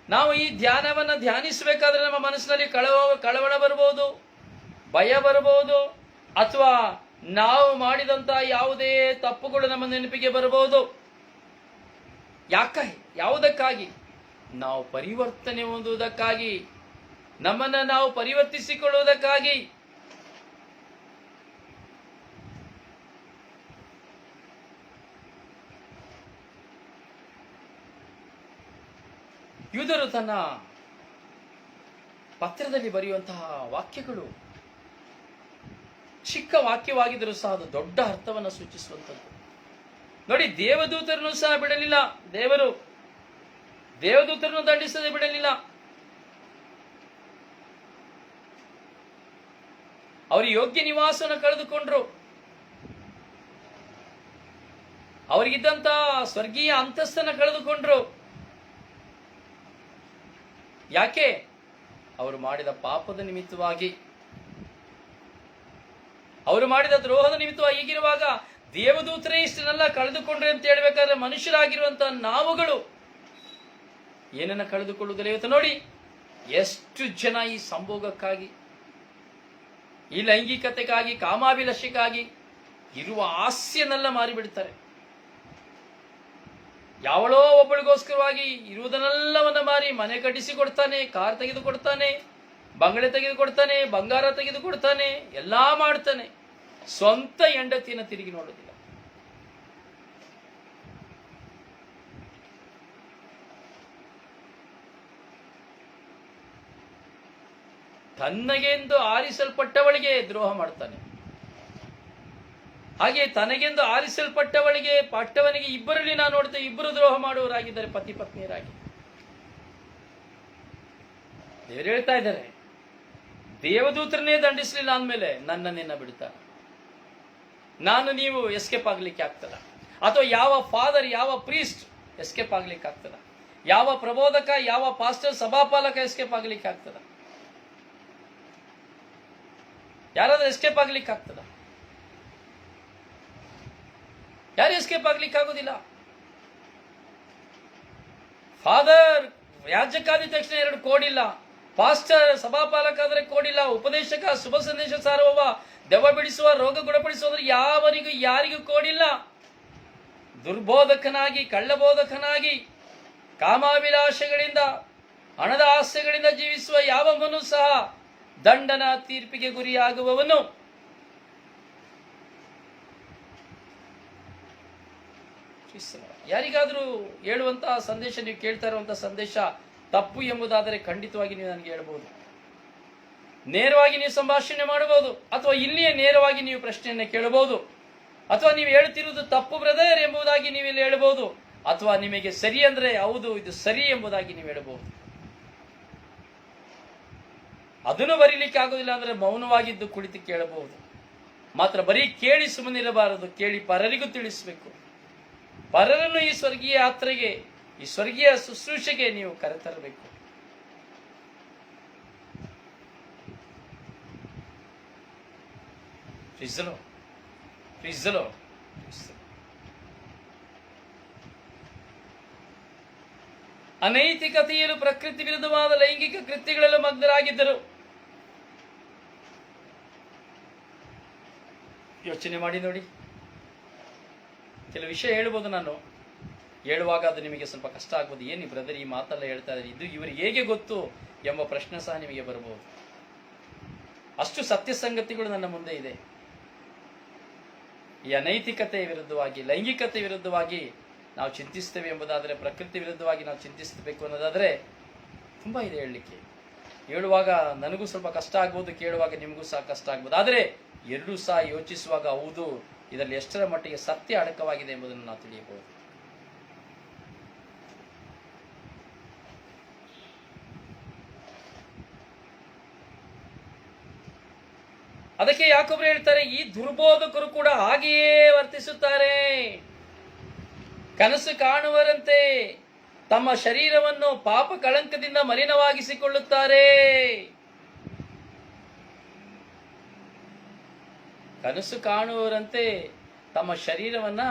ನಾವು ಈ ಧ್ಯಾನವನ್ನು ಧ್ಯಾನಿಸಬೇಕಾದ್ರೆ ನಮ್ಮ ಮನಸ್ಸಿನಲ್ಲಿ ಕಳವಳ ಬರಬಹುದು, ಭಯ ಬರಬಹುದು, ಅಥವಾ ನಾವು ಮಾಡಿದಂತಹ ಯಾವುದೇ ತಪ್ಪುಗಳು ನಮ್ಮ ನೆನಪಿಗೆ ಬರಬಹುದು. ಯಾವುದಕ್ಕಾಗಿ? ನಾವು ಪರಿವರ್ತನೆ ಹೊಂದುವುದಕ್ಕಾಗಿ, ನಮ್ಮನ್ನು ನಾವು ಪರಿವರ್ತಿಸಿಕೊಳ್ಳುವುದಕ್ಕಾಗಿ. ಯೂದರು ತನ್ನ ಪತ್ರದಲ್ಲಿ ಬರೆಯುವಂತಹ ವಾಕ್ಯಗಳು ಚಿಕ್ಕ ವಾಕ್ಯವಾಗಿದ್ದರೂ ಸಹ ಅದು ದೊಡ್ಡ ಅರ್ಥವನ್ನು ಸೂಚಿಸುವಂಥದ್ದು. ನೋಡಿ, ದೇವದೂತರನ್ನು ಸಹ ಬಿಡಲಿಲ್ಲ. ದೇವದೂತರನ್ನು ದಂಡಿಸದೆ ಬಿಡಲಿಲ್ಲ. ಅವರು ಯೋಗ್ಯ ನಿವಾಸವನ್ನು ಕಳೆದುಕೊಂಡ್ರು. ಅವರಿಗಿದ್ದಂತ ಸ್ವರ್ಗೀಯ ಅಂತಸ್ತನ್ನ ಕಳೆದುಕೊಂಡ್ರು. ಯಾಕೆ? ಅವರು ಮಾಡಿದ ಪಾಪದ ನಿಮಿತ್ತವಾಗಿ, ಅವರು ಮಾಡಿದ ದ್ರೋಹದ ನಿಮಿತ್ತವಾಗಿ. ಹೀಗಿರುವಾಗ ದೇವದೂತರೇ ಇಷ್ಟನ್ನೆಲ್ಲ ಕಳೆದುಕೊಂಡ್ರೆ ಅಂತ ಹೇಳ್ಬೇಕಾದ್ರೆ ಮನುಷ್ಯರಾಗಿರುವಂತಹ ನಾವುಗಳು ಏನನ್ನ ಕಳೆದುಕೊಳ್ಳುವುದಿಲ್ಲ? ಇವತ್ತು ನೋಡಿ, ಎಷ್ಟು ಜನ ಈ ಸಂಭೋಗಕ್ಕಾಗಿ, ಈ ಲೈಂಗಿಕತೆಗಾಗಿ, ಕಾಮಾಭಿಲಾಷೆಗಾಗಿ ಇರುವ ಆಸ್ತಿಯನ್ನೆಲ್ಲ ಮಾರಿಬಿಡ್ತಾರೆ. ಯಾವಳೋ ಒಬ್ಬಳಿಗೋಸ್ಕರವಾಗಿ ಇರುವುದನ್ನೆಲ್ಲವನ್ನ ಮಾರಿ ಮನೆ ಕಟ್ಟಿಸಿ ಕೊಡ್ತಾನೆ, ಕಾರ್ ತೆಗೆದುಕೊಡ್ತಾನೆ, ಬಂಗಲೆ ತೆಗೆದುಕೊಡ್ತಾನೆ, ಬಂಗಾರ ತೆಗೆದುಕೊಡ್ತಾನೆ, ಎಲ್ಲಾ ಮಾಡ್ತಾನೆ. ಸ್ವಂತ ಹೆಂಡತಿಯನ್ನು ತಿರುಗಿ ನೋಡೋದಿಲ್ಲ. ತನಗೆಂದು ಆರಿಸಲ್ಪಟ್ಟವಳಿಗೆ ದ್ರೋಹ ಮಾಡ್ತಾನೆ. ಹಾಗೆ ತನಗೆಂದು ಆರಿಸಲ್ಪಟ್ಟವಳಿಗೆ ಪಟ್ಟವನಿಗೆ ಇಬ್ಬರಲ್ಲಿ ನಾವು ನೋಡ್ತೇವೆ, ಇಬ್ಬರು ದ್ರೋಹ ಮಾಡುವವರಾಗಿದ್ದಾರೆ, ಪತಿ ಪತ್ನಿಯರಾಗಿ. ದೇವರು ಹೇಳ್ತಾ ಇದ್ದಾರೆ, ದೇವದೂತರನ್ನೇ ದಂಡಿಸಲಿಲ್ಲ ಅಂದಮೇಲೆ ನನ್ನ ನಿನ್ನ ಬಿಡ್ತಾನೆ. ನಾನು ನೀವು ಎಸ್ಕೇಪ್ ಆಗ್ಲಿಕ್ಕೆ ಆಗ್ತದ? ಅಥವಾ ಯಾವ ಫಾದರ್, ಯಾವ ಪ್ರೀಸ್ಟ್ ಎಸ್ಕೇಪ್ ಆಗ್ಲಿಕ್ಕೆ ಆಗ್ತದ? ಯಾವ ಪ್ರಬೋಧಕ, ಯಾವ ಪಾಸ್ಟರ್, ಸಭಾಪಾಲಕ ಎಸ್ಕೇಪ್ ಆಗ್ಲಿಕ್ಕೆ ಆಗ್ತದ? ಯಾರಾದ್ರೂ ಎಸ್ಕೇಪ್ ಆಗ್ಲಿಕ್ಕೆ ಆಗ್ತದ? ಯಾರು ಎಸ್ಕೇಪ್ ಆಗ್ಲಿಕ್ಕೆ ಆಗೋದಿಲ್ಲ. ಫಾದರ್ ರಾಜ್ಯಕ್ಕಾದ ತಕ್ಷಣ 2 ಕೋಡಿಲ್ಲ, ಪಾಸ್ಟರ್ ಸಭಾಪಾಲಕ ಆದ್ರೆ ಕೋಡಿಲ್ಲ, ಉಪದೇಶಕ, ಶುಭ ಸಂದೇಶ ಸಾರುವವ, ದೆವ್ವ ಬಿಡಿಸುವ, ರೋಗ ಗುಣಪಡಿಸುವ ಯಾವನಿಗೂ ಯಾರಿಗೂ ಕೋಡಿಲ್ಲ. ದುರ್ಬೋಧಕನಾಗಿ, ಕಳ್ಳಬೋಧಕನಾಗಿ, ಕಾಮಾಭಿಲಾಷೆಗಳಿಂದ, ಹಣದ ಆಸೆಗಳಿಂದ ಜೀವಿಸುವ ಯಾವವನು ಸಹ ದಂಡನ ತೀರ್ಪಿಗೆ ಗುರಿಯಾಗುವವನು. ಯಾರಿಗಾದ್ರೂ ಹೇಳುವಂತಹ ಸಂದೇಶ, ನೀವು ಕೇಳ್ತಾ ಇರುವಂತಹ ಸಂದೇಶ ತಪ್ಪು ಎಂಬುದಾದರೆ ಖಂಡಿತವಾಗಿ ನೀವು ನನಗೆ ಹೇಳ್ಬೋದು. ನೇರವಾಗಿ ನೀವು ಸಂಭಾಷಣೆ ಮಾಡಬಹುದು, ಅಥವಾ ಇಲ್ಲಿಯೇ ನೇರವಾಗಿ ನೀವು ಪ್ರಶ್ನೆಯನ್ನ ಕೇಳಬಹುದು, ಅಥವಾ ನೀವು ಹೇಳ್ತಿರುವುದು ತಪ್ಪು ಬ್ರದರ್ ಎಂಬುದಾಗಿ ನೀವು ಇಲ್ಲಿ ಹೇಳಬಹುದು, ಅಥವಾ ನಿಮಗೆ ಸರಿ ಅಂದ್ರೆ ಹೌದು ಇದು ಸರಿ ಎಂಬುದಾಗಿ ನೀವು ಹೇಳಬಹುದು. ಅದನ್ನು ಬರೀಲಿಕ್ಕೆ ಆಗೋದಿಲ್ಲ ಅಂದ್ರೆ ಮೌನವಾಗಿದ್ದು ಕುಳಿತು ಕೇಳಬಹುದು. ಮಾತ್ರ ಬರೀ ಕೇಳಿ ಸುಮ್ಮನಿರಬಾರದು, ಕೇಳಿ ಪರರಿಗೂ ತಿಳಿಸಬೇಕು. ಪರರನ್ನು ಈ ಸ್ವರ್ಗೀಯ ಯಾತ್ರೆಗೆ, ಈ ಸ್ವರ್ಗೀಯ ಶುಶ್ರೂಷೆಗೆ ನೀವು ಕರೆತರಬೇಕು. ಅನೈತಿಕತೆಯಲ್ಲೂ ಪ್ರಕೃತಿ ವಿರುದ್ಧವಾದ ಲೈಂಗಿಕ ಕೃತ್ಯಗಳೆಲ್ಲ ಮಗ್ನರಾಗಿದ್ದರು. ಯೋಚನೆ ಮಾಡಿ ನೋಡಿ. ಕೆಲವು ವಿಷಯ ಹೇಳ್ಬೋದು, ನಾನು ಹೇಳುವಾಗ ಅದು ನಿಮಗೆ ಸ್ವಲ್ಪ ಕಷ್ಟ ಆಗ್ಬೋದು. ಏನು ಬ್ರದರ್ ಈ ಮಾತೆಲ್ಲ ಹೇಳ್ತಾ ಇದ್ದಾರೆ, ಇದು ಇವರಿಗೆ ಹೇಗೆ ಗೊತ್ತು ಎಂಬ ಪ್ರಶ್ನೆ ಸಹ ನಿಮಗೆ ಬರಬಹುದು. ಅಷ್ಟು ಸತ್ಯ ಸಂಗತಿಗಳು ನನ್ನ ಮುಂದೆ ಇದೆ. ಈ ಅನೈತಿಕತೆಯ ವಿರುದ್ಧವಾಗಿ, ಲೈಂಗಿಕತೆ ವಿರುದ್ಧವಾಗಿ ನಾವು ಚಿಂತಿಸ್ತೇವೆ ಎಂಬುದಾದರೆ, ಪ್ರಕೃತಿ ವಿರುದ್ಧವಾಗಿ ನಾವು ಚಿಂತಿಸಬೇಕು ಅನ್ನೋದಾದರೆ ತುಂಬ ಇದೆ ಹೇಳಲಿಕ್ಕೆ. ಹೇಳುವಾಗ ನನಗೂ ಸ್ವಲ್ಪ ಕಷ್ಟ ಆಗ್ಬೋದು, ಕೇಳುವಾಗ ನಿಮಗೂ ಸಹ ಕಷ್ಟ ಆಗ್ಬೋದು. ಆದರೆ ಎರಡೂ ಸಹ ಯೋಚಿಸುವಾಗ ಹೌದು, ಇದರಲ್ಲಿ ಎಷ್ಟರ ಮಟ್ಟಿಗೆ ಸತ್ಯ ಅಡಕವಾಗಿದೆ ಎಂಬುದನ್ನು ನಾವು ತಿಳಿಯಬಹುದು. ಅದಕ್ಕೆ ಯಾಕೊಬ್ರು ಹೇಳ್ತಾರೆ, ಈ ದುರ್ಬೋಧಕರು ಕೂಡ ಹಾಗೆಯೇ ವರ್ತಿಸುತ್ತಾರೆ. ಕನಸು ಕಾಣುವರಂತೆ ತಮ್ಮ ಶರೀರವನ್ನು ಪಾಪ ಕಳಂಕದಿಂದ ಮಲಿನವಾಗಿಸಿಕೊಳ್ಳುತ್ತಾರೆ. ಕನಸು ಕಾಣುವರಂತೆ ತಮ್ಮ ಶರೀರವನ್ನ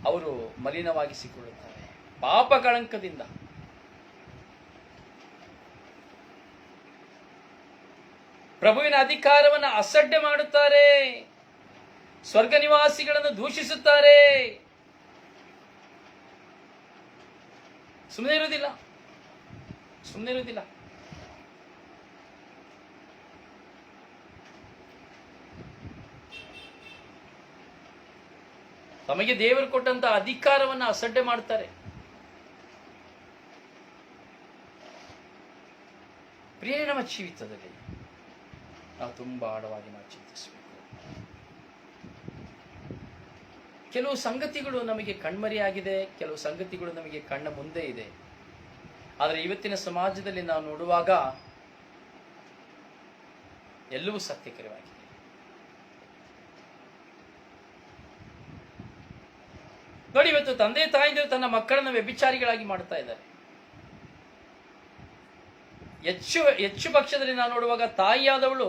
ಅವರು ಮಲಿನವಾಗಿಸಿಕೊಳ್ಳುತ್ತಾರೆ ಪಾಪ ಕಳಂಕದಿಂದ. ಪ್ರಭುವಿನ ಅಧಿಕಾರವನ್ನು ಅಸಡ್ಡೆ ಮಾಡುತ್ತಾರೆ, ಸ್ವರ್ಗ ನಿವಾಸಿಗಳನ್ನು ದೂಷಿಸುತ್ತಾರೆ. ಸುಮ್ಮನೆ ಇರುವುದಿಲ್ಲ. ತಮಗೆ ದೇವರು ಕೊಟ್ಟಂತ ಅಧಿಕಾರವನ್ನು ಅಸಡ್ಡೆ ಮಾಡ್ತಾರೆ. ಪ್ರಿಯ, ನಮ್ಮ ಜೀವಿತದಲ್ಲಿ ನಾವು ತುಂಬಾ ಆಳವಾಗಿ ನಾವು ಚಿಂತಿಸಬೇಕು. ಕೆಲವು ಸಂಗತಿಗಳು ನಮಗೆ ಕಣ್ಮರೆಯಾಗಿದೆ, ಕೆಲವು ಸಂಗತಿಗಳು ನಮಗೆ ಕಣ್ಣ ಮುಂದೆ ಇದೆ. ಆದರೆ ಇವತ್ತಿನ ಸಮಾಜದಲ್ಲಿ ನಾವು ನೋಡುವಾಗ ಎಲ್ಲವೂ ಸತ್ಯಕರವಾಗಿದೆ. ನೋಡಿ, ಇವತ್ತು ತಂದೆ ತಾಯಿಗಳು ತನ್ನ ಮಕ್ಕಳನ್ನು ವ್ಯಭಿಚಾರಿಗಳಾಗಿ ಮಾಡ್ತಾ ಇದ್ದಾರೆ. ಹೆಚ್ಚು ಪಕ್ಷದಲ್ಲಿ ನಾನು ನೋಡುವಾಗ ತಾಯಿಯಾದವಳು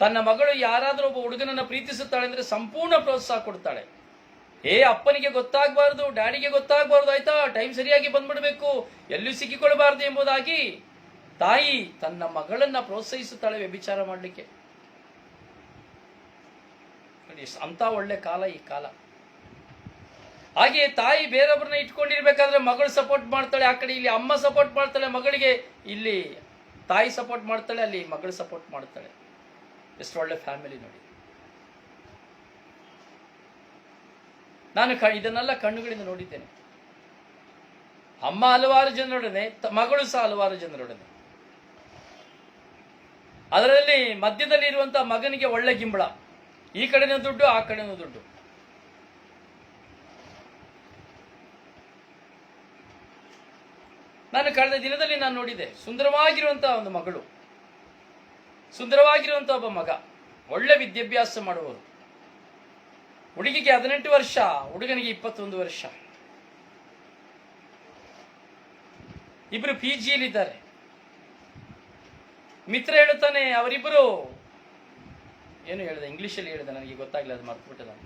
ತನ್ನ ಮಗಳು ಯಾರಾದರೂ ಒಬ್ಬ ಹುಡುಗನನ್ನ ಪ್ರೀತಿಸುತ್ತಾಳೆ ಅಂದ್ರೆ ಸಂಪೂರ್ಣ ಪ್ರೋತ್ಸಾಹ ಕೊಡ್ತಾಳೆ. ಅಪ್ಪನಿಗೆ ಗೊತ್ತಾಗಬಾರ್ದು, ಡ್ಯಾಡಿಗೆ ಗೊತ್ತಾಗಬಾರ್ದು, ಆಯ್ತಾ, ಟೈಮ್ ಸರಿಯಾಗಿ ಬಂದ್ಬಿಡ್ಬೇಕು, ಎಲ್ಲೂ ಸಿಕ್ಕಿಕೊಳ್ಬಾರ್ದು ಎಂಬುದಾಗಿ ತಾಯಿ ತನ್ನ ಮಗಳನ್ನ ಪ್ರೋತ್ಸಾಹಿಸುತ್ತಾಳೆ ವ್ಯಭಿಚಾರ ಮಾಡಲಿಕ್ಕೆ. ಅಂತ ಒಳ್ಳೆ ಕಾಲ ಈ ಕಾಲ. ಹಾಗೆ ತಾಯಿ ಬೇರೊಬ್ಬರನ್ನ ಇಟ್ಕೊಂಡಿರ್ಬೇಕಾದ್ರೆ ಮಗಳು ಸಪೋರ್ಟ್ ಮಾಡ್ತಾಳೆ, ಆ ಕಡೆ ಇಲ್ಲಿ ಅಮ್ಮ ಸಪೋರ್ಟ್ ಮಾಡ್ತಾಳೆ ಮಗಳಿಗೆ, ಇಲ್ಲಿ ತಾಯಿ ಸಪೋರ್ಟ್ ಮಾಡ್ತಾಳೆ, ಅಲ್ಲಿ ಮಗಳು ಸಪೋರ್ಟ್ ಮಾಡ್ತಾಳೆ. ಎಷ್ಟು ಒಳ್ಳೆ ಫ್ಯಾಮಿಲಿ ನೋಡಿ. ನಾನು ಇದನ್ನೆಲ್ಲ ಕಣ್ಣುಗಳಿಂದ ನೋಡಿದ್ದೇನೆ. ಅಮ್ಮ ಹಲವಾರು ಜನರೊಡನೆ, ಮಗಳು ಸಹ ಹಲವಾರು ಜನರೊಡನೆ. ಅದರಲ್ಲಿ ಮಧ್ಯದಲ್ಲಿ ಇರುವಂತಹ ಮಗನಿಗೆ ಒಳ್ಳೆ ಗಿಂಬಳ, ಈ ಕಡೆನೂ ದುಡ್ಡು, ಆ ಕಡೆನೂ ದುಡ್ಡು. ನಾನು ಕಳೆದ ದಿನದಲ್ಲಿ ನಾನು ನೋಡಿದೆ, ಸುಂದರವಾಗಿರುವಂತಹ ಒಂದು ಮಗಳು, ಸುಂದರವಾಗಿರುವಂತಹ ಒಬ್ಬ ಮಗ, ಒಳ್ಳೆ ವಿದ್ಯಾಭ್ಯಾಸ ಮಾಡುವವರು. ಹುಡುಗಿಗೆ 18 ವರ್ಷ, ಹುಡುಗನಿಗೆ 21 ವರ್ಷ. ಇಬ್ರು PG-ಯಲ್ಲಿದ್ದಾರೆ. ಮಿತ್ರ ಹೇಳುತ್ತಾನೆ, ಅವರಿಬ್ಬರು ಏನು ಹೇಳಿದೆ, ಇಂಗ್ಲಿಷಲ್ಲಿ ಹೇಳಿದೆ, ನನಗೆ ಗೊತ್ತಾಗಲಿಲ್ಲ, ಅದು ಮರ್ತುಬಿಟ್ಟೆ ನಾನು.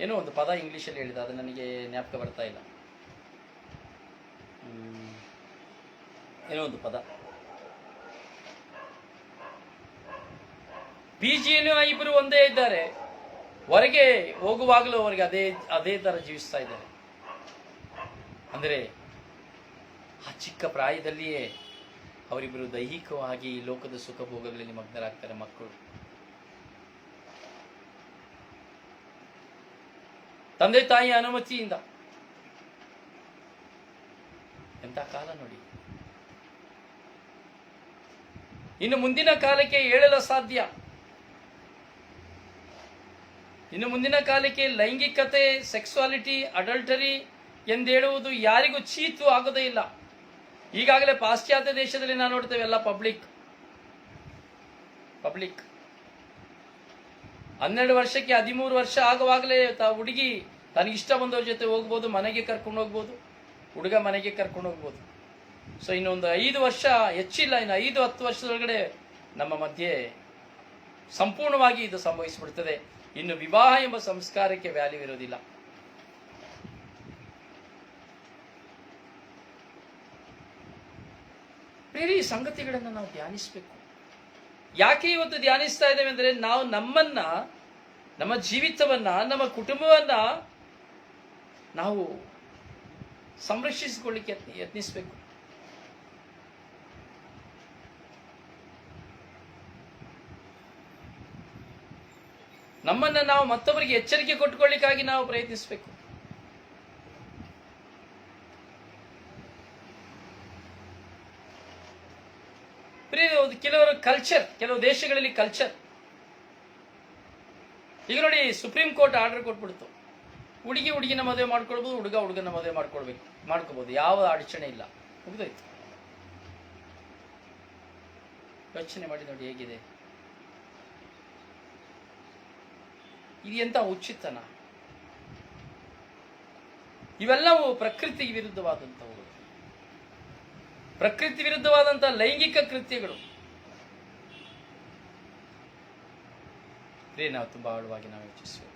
ಏನೋ ಒಂದು ಪದ ಇಂಗ್ಲಿಷಲ್ಲಿ ಹೇಳಿದೆ, ಅದು ನನಗೆ ಜ್ಞಾಪಕ ಬರ್ತಾ ಇಲ್ಲ. ಏನೋ ಒಂದು ಪದ. PG-ಯನ್ನು ಇಬ್ಬರು ಒಂದೇ ಇದ್ದಾರೆ, ಹೊರಗೆ ಹೋಗುವಾಗಲೂ ಅವರಿಗೆ ಅದೇ ತರ ಜೀವಿಸ್ತಾ ಇದ್ದಾರೆ. ಅಂದರೆ ಆ ಚಿಕ್ಕ ಪ್ರಾಯದಲ್ಲಿಯೇ ಅವರಿಬ್ಬರು ದೈಹಿಕವಾಗಿ ಲೋಕದ ಸುಖ ಭೋಗಗಳಲ್ಲಿ ಮಗ್ನರಾಗ್ತಾರೆ ಮಕ್ಕಳು. ತಂದೆ ತಾಯಿಯ ಅನುಮತಿಯಿಂದ. ಎಂಥ ಕಾಲ ನೋಡಿ. ಇನ್ನು ಮುಂದಿನ ಕಾಲಕ್ಕೆ ಹೇಳಲು ಸಾಧ್ಯ. ಇನ್ನು ಮುಂದಿನ ಕಾಲಕ್ಕೆ ಲೈಂಗಿಕತೆ, ಸೆಕ್ಸುವಾಲಿಟಿ, ಅಡಲ್ಟರಿ ಎಂದೇಳುವುದು ಯಾರಿಗೂ ಚೀತು ಆಗೋದೇ ಇಲ್ಲ. ಈಗಾಗಲೇ ಪಾಶ್ಚಾತ್ಯ ದೇಶದಲ್ಲಿ ನಾವು ನೋಡ್ತೇವೆ, ಎಲ್ಲ ಪಬ್ಲಿಕ್. 12 ವರ್ಷಕ್ಕೆ 13 ವರ್ಷ ಆಗುವಾಗಲೇ ಹುಡುಗಿ ತನಗಿಷ್ಟ ಬಂದವ್ರ ಜೊತೆ ಹೋಗ್ಬೋದು, ಮನೆಗೆ ಕರ್ಕೊಂಡು ಹೋಗ್ಬೋದು, ಹುಡುಗ ಮನೆಗೆ ಕರ್ಕೊಂಡು ಹೋಗ್ಬೋದು. ಸೊ ಇನ್ನೊಂದು 5 ವರ್ಷ ಹೆಚ್ಚಿಲ್ಲ, ಇನ್ನು 5-10 ವರ್ಷದೊಳಗಡೆ ನಮ್ಮ ಮಧ್ಯೆ ಸಂಪೂರ್ಣವಾಗಿ ಇದು ಸಂಭವಿಸಿಬಿಡ್ತದೆ. ಇನ್ನು ವಿವಾಹ ಎಂಬ ಸಂಸ್ಕಾರಕ್ಕೆ ವ್ಯಾಲ್ಯೂ ಇರೋದಿಲ್ಲ. ಬೇರೆ ಈ ಸಂಗತಿಗಳನ್ನು ನಾವು ಧ್ಯಾನಿಸಬೇಕು. ಯಾಕೆ ಇವತ್ತು ಧ್ಯಾನಿಸ್ತಾ ಇದ್ದೇವೆ ಅಂದರೆ, ನಾವು ನಮ್ಮನ್ನ, ನಮ್ಮ ಜೀವಿತವನ್ನ, ನಮ್ಮ ಕುಟುಂಬವನ್ನ ನಾವು ಸಂರಕ್ಷಿಸಿಕೊಳ್ಳಿಕ್ಕೆ ಯತ್ನಿಸಬೇಕು. ನಮ್ಮನ್ನ ನಾವು ಮತ್ತೊಬ್ಬರಿಗೆ ಎಚ್ಚರಿಕೆ ಕೊಟ್ಟುಕೊಳ್ಳಿಕ್ಕಾಗಿ ನಾವು ಪ್ರಯತ್ನಿಸಬೇಕು. ಕೆಲವು ದೇಶಗಳಲ್ಲಿ ಕಲ್ಚರ್. ಈಗ ನೋಡಿ, ಸುಪ್ರೀಂ ಕೋರ್ಟ್ ಆರ್ಡರ್ ಕೊಟ್ಬಿಡ್ತು, ಹುಡುಗಿನ ಮದುವೆ ಮಾಡ್ಕೊಳ್ಬಹುದು, ಹುಡುಗನ ಮದುವೆ ಮಾಡ್ಕೋಬಹುದು, ಯಾವ ಅಡಚಣೆ ಇಲ್ಲ, ಮುಗಿದೋಯ್ತು. ಯೋಚನೆ ಮಾಡಿ ನೋಡಿ ಹೇಗಿದೆ ಇದು, ಎಂತ ಉಚಿತನ. ಇವೆಲ್ಲವೂ ಪ್ರಕೃತಿಗೆ ವಿರುದ್ಧವಾದಂಥವು, ಪ್ರಕೃತಿ ವಿರುದ್ಧವಾದಂತಹ ಲೈಂಗಿಕ ಕೃತ್ಯಗಳು. ನಾವು ತುಂಬಾ ಆಳವಾಗಿ ನಾವು ಯೋಚಿಸಬೇಕು.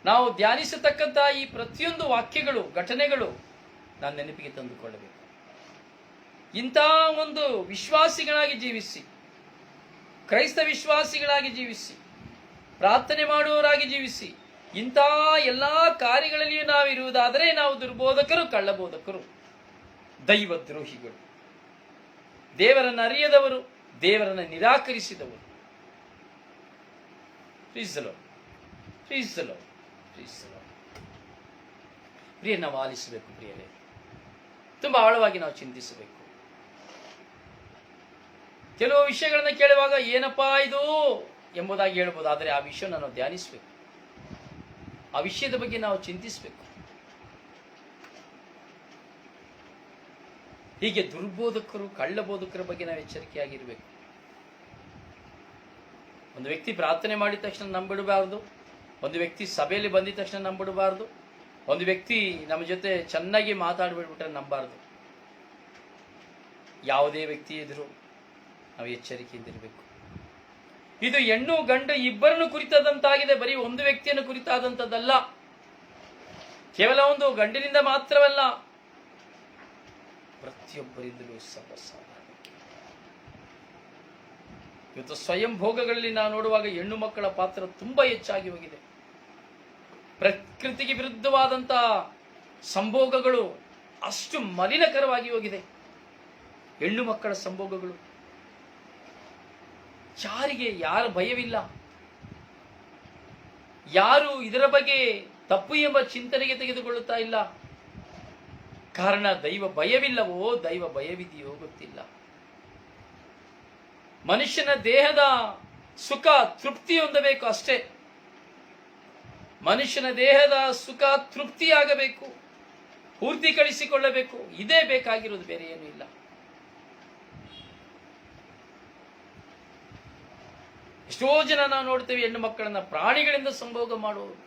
ನಾವು ಧ್ಯಾನಿಸತಕ್ಕಂತಹ ಈ ಪ್ರತಿಯೊಂದು ವಾಕ್ಯಗಳು, ಘಟನೆಗಳು ನಾನು ನೆನಪಿಗೆ ತಂದುಕೊಳ್ಳಬೇಕು. ಇಂಥ ಒಂದು ವಿಶ್ವಾಸಿಗಳಾಗಿ ಜೀವಿಸಿ, ಕ್ರೈಸ್ತ ವಿಶ್ವಾಸಿಗಳಾಗಿ ಜೀವಿಸಿ, ಪ್ರಾರ್ಥನೆ ಮಾಡುವವರಾಗಿ ಜೀವಿಸಿ, ಇಂಥ ಎಲ್ಲಾ ಕಾರ್ಯಗಳಲ್ಲಿಯೂ ನಾವಿರುವುದಾದರೆ ನಾವು ದುರ್ಬೋಧಕರು, ಕಳ್ಳಬೋಧಕರು, ದೈವದ್ರೋಹಿಗಳು, ದೇವರನ್ನು ಅರಿಯದವರು, ದೇವರನ್ನು ನಿರಾಕರಿಸಿದವರು. ಪ್ರಿಯ, ನಾವು ಆಲಿಸಬೇಕು ಪ್ರಿಯರೇ, ತುಂಬಾ ಆಳವಾಗಿ ನಾವು ಚಿಂತಿಸಬೇಕು. ಕೆಲವು ವಿಷಯಗಳನ್ನ ಕೇಳುವಾಗ ಏನಪ್ಪಾ ಇದು ಎಂಬುದಾಗಿ ಹೇಳ್ಬೋದು, ಆದರೆ ಆ ವಿಷಯ ನಾವು ಧ್ಯಾನಿಸಬೇಕು, ಆ ವಿಷಯದ ಬಗ್ಗೆ ನಾವು ಚಿಂತಿಸಬೇಕು. ಹೀಗೆ ದುರ್ಬೋಧಕರು, ಕಳ್ಳಬೋಧಕರ ಬಗ್ಗೆ ನಾವು ಎಚ್ಚರಿಕೆಯಾಗಿರಬೇಕು. ಒಂದು ವ್ಯಕ್ತಿ ಪ್ರಾರ್ಥನೆ ಮಾಡಿದ ತಕ್ಷಣ ನಂಬಿಡಬಾರ್ದು. ಒಂದು ವ್ಯಕ್ತಿ ಸಭೆಯಲ್ಲಿ ಬಂದಿದ ತಕ್ಷಣ ನಂಬಿಡಬಾರ್ದು. ಒಂದು ವ್ಯಕ್ತಿ ನಮ್ಮ ಜೊತೆ ಚೆನ್ನಾಗಿ ಮಾತಾಡ್ಬಿಟ್ಬಿಟ್ರೆ ನಂಬಾರ್ದು. ಯಾವುದೇ ವ್ಯಕ್ತಿ ಎದುರು ನಾವು ಎಚ್ಚರಿಕೆಯಿಂದಿರಬೇಕು. ಇದು ಹೆಣ್ಣು ಗಂಡು ಇಬ್ಬರನ್ನು ಕುರಿತಾದಂತಾಗಿದೆ, ಬರೀ ಒಂದು ವ್ಯಕ್ತಿಯನ್ನು ಕುರಿತಾದಂಥದ್ದಲ್ಲ. ಕೇವಲ ಒಂದು ಗಂಡಿನಿಂದ ಮಾತ್ರವಲ್ಲ, ಪ್ರತಿಯೊಬ್ಬರಿಂದಲೂ ಸರ್ವಸಾಧಾರಣ. ಇವತ್ತು ಸ್ವಯಂ ಭೋಗಗಳಲ್ಲಿ ನಾವು ನೋಡುವಾಗ ಹೆಣ್ಣು ಮಕ್ಕಳ ಪಾತ್ರ ತುಂಬಾ ಹೆಚ್ಚಾಗಿ ಹೋಗಿದೆ. ಪ್ರಕೃತಿಗೆ ವಿರುದ್ಧವಾದಂತಹ ಸಂಭೋಗಗಳು ಅಷ್ಟು ಮಲಿನಕರವಾಗಿ ಹೋಗಿದೆ. ಹೆಣ್ಣು ಮಕ್ಕಳ ಸಂಭೋಗಗಳು ಯಾರ ಭಯವಿಲ್ಲ, ಯಾರು ಇದರ ಬಗ್ಗೆ ತಪ್ಪು ಎಂಬ ಚಿಂತನೆಗೆ ತೆಗೆದುಕೊಳ್ಳುತ್ತಾ ಇಲ್ಲ. ಕಾರಣ ದೈವ ಭಯವಿಲ್ಲವೋ, ದೈವ ಭಯವಿದೆಯೋ ಗೊತ್ತಿಲ್ಲ. ಮನುಷ್ಯನ ದೇಹದ ಸುಖ ತೃಪ್ತಿ ಹೊಂದಬೇಕು ಅಷ್ಟೇ. ಮನುಷ್ಯನ ದೇಹದ ಸುಖ ತೃಪ್ತಿಯಾಗಬೇಕು, ಪೂರ್ತಿಕರಿಸಿಕೊಳ್ಳಬೇಕು. ಇದೇ ಬೇಕಾಗಿರೋದು, ಬೇರೆ ಏನೂ ಇಲ್ಲ. ಎಷ್ಟೋ ಜನ ನಾವು ನೋಡ್ತೇವೆ ಹೆಣ್ಣು ಮಕ್ಕಳನ್ನ ಪ್ರಾಣಿಗಳಿಂದ ಸಂಭೋಗ ಮಾಡುವವರು,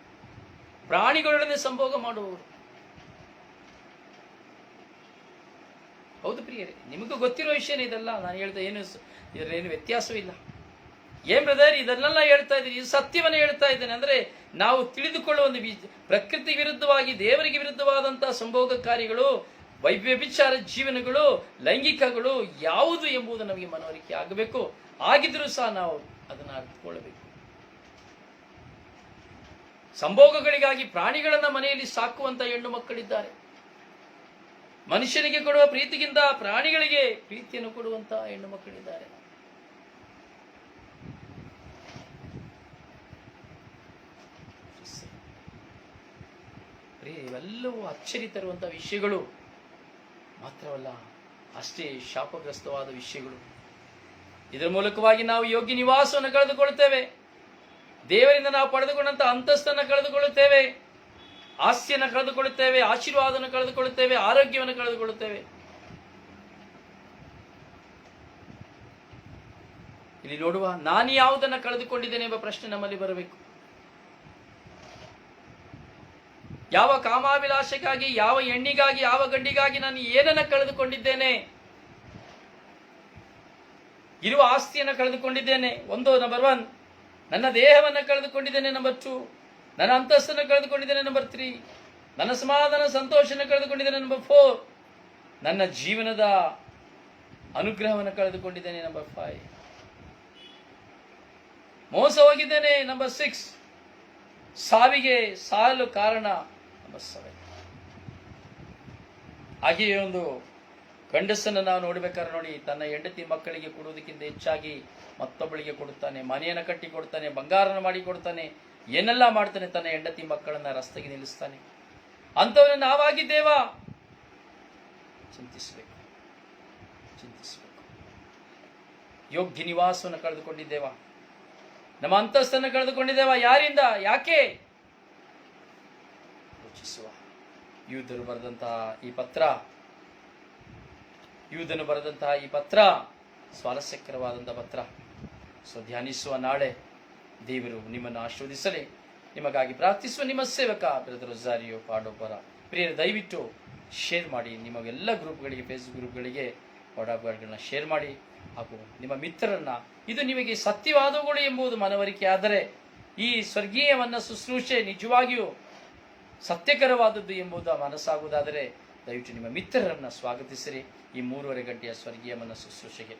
ಪ್ರಾಣಿಗಳೊಡನೆ ಸಂಭೋಗ ಮಾಡುವವರು. ಹೌದು ಪ್ರಿಯರೇ, ನಿಮಗೂ ಗೊತ್ತಿರೋ ವಿಷಯನೇ ಇದೆಲ್ಲ. ನಾನು ಹೇಳ್ತಾ ಇದರೇನು ವ್ಯತ್ಯಾಸವಿಲ್ಲ. ಏನ್ ಬ್ರದರ್ ಇದನ್ನೆಲ್ಲ ಹೇಳ್ತಾ ಇದ್ದೀನಿ, ಇದು ಸತ್ಯವನ್ನೇ ಹೇಳ್ತಾ ಇದ್ದೇನೆ. ಅಂದ್ರೆ ನಾವು ತಿಳಿದುಕೊಳ್ಳುವ ಒಂದು ಪ್ರಕೃತಿ ವಿರುದ್ಧವಾಗಿ, ದೇವರಿಗೆ ವಿರುದ್ಧವಾದಂತಹ ಸಂಭೋಗ ಕಾರ್ಯಗಳು, ವ್ಯಭಿಚಾರ ಜೀವನಗಳು, ಲೈಂಗಿಕಗಳು ಯಾವುದು ಎಂಬುದು ನಮಗೆ ಮನವರಿಕೆ ಆಗಬೇಕು. ಆಗಿದ್ರೂ ಸಹ ನಾವು ಅದನ್ನು ಅರ್ಥಕೊಳ್ಳಬೇಕು. ಸಂಭೋಗಗಳಿಗಾಗಿ ಪ್ರಾಣಿಗಳನ್ನ ಮನೆಯಲ್ಲಿ ಸಾಕುವಂತ ಹೆಣ್ಣು ಮಕ್ಕಳಿದ್ದಾರೆ. ಮನುಷ್ಯನಿಗೆ ಕೊಡುವ ಪ್ರೀತಿಗಿಂತ ಪ್ರಾಣಿಗಳಿಗೆ ಪ್ರೀತಿಯನ್ನು ಕೊಡುವಂತ ಹೆಣ್ಣು ಮಕ್ಕಳಿದ್ದಾರೆ. ಇವೆಲ್ಲವೂ ಅಚ್ಚರಿ ತರುವಂತ ವಿಷಯಗಳು ಮಾತ್ರವಲ್ಲ, ಅಷ್ಟೇ ಶಾಪಗ್ರಸ್ತವಾದ ವಿಷಯಗಳು. ಇದರ ಮೂಲಕವಾಗಿ ನಾವು ಯೋಗ್ಯ ನಿವಾಸವನ್ನು ಕಳೆದುಕೊಳ್ಳುತ್ತೇವೆ, ದೇವರಿಂದ ನಾವು ಪಡೆದುಕೊಂಡಂತ ಅಂತಸ್ತನ್ನು ಕಳೆದುಕೊಳ್ಳುತ್ತೇವೆ, ಆಸ್ತಿಯನ್ನು ಕಳೆದುಕೊಳ್ಳುತ್ತೇವೆ, ಆಶೀರ್ವಾದವನ್ನು ಕಳೆದುಕೊಳ್ಳುತ್ತೇವೆ, ಆರೋಗ್ಯವನ್ನು ಕಳೆದುಕೊಳ್ಳುತ್ತೇವೆ. ಇಲ್ಲಿ ನೋಡುವ, ನಾನು ಯಾವುದನ್ನು ಕಳೆದುಕೊಂಡಿದ್ದೇನೆ ಎಂಬ ಪ್ರಶ್ನೆ ನಮ್ಮಲ್ಲಿ ಬರಬೇಕು. ಯಾವ ಕಾಮಾಭಿಲಾಷೆಗಾಗಿ, ಯಾವ ಹೆಣ್ಣಿಗಾಗಿ, ಯಾವ ಗಂಡಿಗಾಗಿ ನಾನು ಏನನ್ನ ಕಳೆದುಕೊಂಡಿದ್ದೇನೆ? ಇರುವ ಆಸ್ತಿಯನ್ನು ಕಳೆದುಕೊಂಡಿದ್ದೇನೆ, ಒಂದು ನಂಬರ್ 1. ನನ್ನ ದೇಹವನ್ನು ಕಳೆದುಕೊಂಡಿದ್ದೇನೆ, ನಂಬರ್ 2. ನನ್ನ ಅಂತಸ್ತನ್ನು ಕಳೆದುಕೊಂಡಿದ್ದೇನೆ, ನಂಬರ್ 3. ನನ್ನ ಸಮಾಧಾನ ಸಂತೋಷವನ್ನು ಕಳೆದುಕೊಂಡಿದ್ದೇನೆ, ನಂಬರ್ 4. ನನ್ನ ಜೀವನದ ಅನುಗ್ರಹವನ್ನು ಕಳೆದುಕೊಂಡಿದ್ದೇನೆ, ನಂಬರ್ 5. ಮೋಸ ಹೋಗಿದ್ದೇನೆ, ನಂಬರ್ 6. ಸಾವಿಗೆ ಸಾಯಲು ಕಾರಣ, ನಂಬರ್ 7. ಹಾಗೆಯೇ ಒಂದು ಗಂಡಸನ್ನು ನಾವು ನೋಡ್ಬೇಕಾದ್ರೆ ನೋಡಿ, ತನ್ನ ಹೆಂಡತಿ ಮಕ್ಕಳಿಗೆ ಕೊಡುವುದಕ್ಕಿಂತ ಹೆಚ್ಚಾಗಿ ಮತ್ತೊಬ್ಬಳಿಗೆ ಕೊಡುತ್ತಾನೆ, ಮನೆಯನ್ನು ಕಟ್ಟಿ ಕೊಡ್ತಾನೆ, ಬಂಗಾರನ ಮಾಡಿ ಕೊಡ್ತಾನೆ, ಏನೆಲ್ಲ ಮಾಡ್ತಾನೆ. ತನ್ನ ಹೆಂಡತಿ ಮಕ್ಕಳನ್ನ ರಸ್ತೆಗೆ ನಿಲ್ಲಿಸ್ತಾನೆ. ಅಂಥವನ್ನ ನಾವಾಗಿದ್ದೇವಾ? ಚಿಂತಿಸಬೇಕು. ಯೋಗ್ಯ ನಿವಾಸವನ್ನು ಕಳೆದುಕೊಂಡಿದ್ದೇವಾ? ನಮ್ಮ ಅಂತಸ್ತನ್ನು ಕಳೆದುಕೊಂಡಿದ್ದೇವಾ? ಯಾರಿಂದ? ಯಾಕೆ? ಯೋಚಿಸುವ. ಯೂದನು ಬರೆದಂತಹ ಈ ಪತ್ರ ಸ್ವಾರಸ್ಯಕರವಾದಂತಹ ಪತ್ರ. ಧ್ಯಾನಿಸುವ ನಾಳೆ ದೇವರು ನಿಮ್ಮನ್ನು ಆಶೀರ್ವದಿಸಲಿ. ನಿಮಗಾಗಿ ಪ್ರಾರ್ಥಿಸುವ ನಿಮ್ಮ ಸೇವಕ ಬ್ರದರ್ ರೊಜಾರಿಯೋ ಪಾಡೋಬ್ಬರ. ಪ್ರಿಯರೇ, ದಯವಿಟ್ಟು ಶೇರ್ ಮಾಡಿ. ನಿಮಗೆಲ್ಲ ಗ್ರೂಪ್ಗಳಿಗೆ, ಫೇಸ್ಬುಕ್ ಗ್ರೂಪ್ಗಳಿಗೆ ವಾಟ್ಸ್ಆಪ್ಗಳನ್ನ ಶೇರ್ ಮಾಡಿ. ಹಾಗೂ ನಿಮ್ಮ ಮಿತ್ರರನ್ನ, ಇದು ನಿಮಗೆ ಸತ್ಯವಾದವುಗಳು ಎಂಬುದು ಮನವರಿಕೆ ಆದರೆ, ಈ ಸ್ವರ್ಗೀಯವನ್ನ ಶುಶ್ರೂಷೆ ನಿಜವಾಗಿಯೂ ಸತ್ಯಕರವಾದದ್ದು ಎಂಬುದು ಮನಸ್ಸಾಗುವುದಾದರೆ, ದಯವಿಟ್ಟು ನಿಮ್ಮ ಮಿತ್ರರನ್ನ ಸ್ವಾಗತಿಸಿರಿ ಈ 3:30 ಗಂಟೆಯ ಸ್ವರ್ಗೀಯ ಮನ ಶುಶ್ರೂಷೆಗೆ.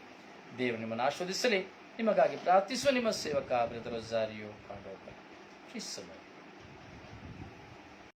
ದೇವರು ನಿಮ್ಮನ್ನು ಆಶೀರ್ವದಿಸಲಿ. ನಿಮಗಾಗಿ ಪ್ರಾರ್ಥಿಸುವ ನಿಮ್ಮ ಸೇವಕ ಬ್ರದರ್ ರೊಜಾರಿಯೋ ಪಾಡೋಬ್ಬರ.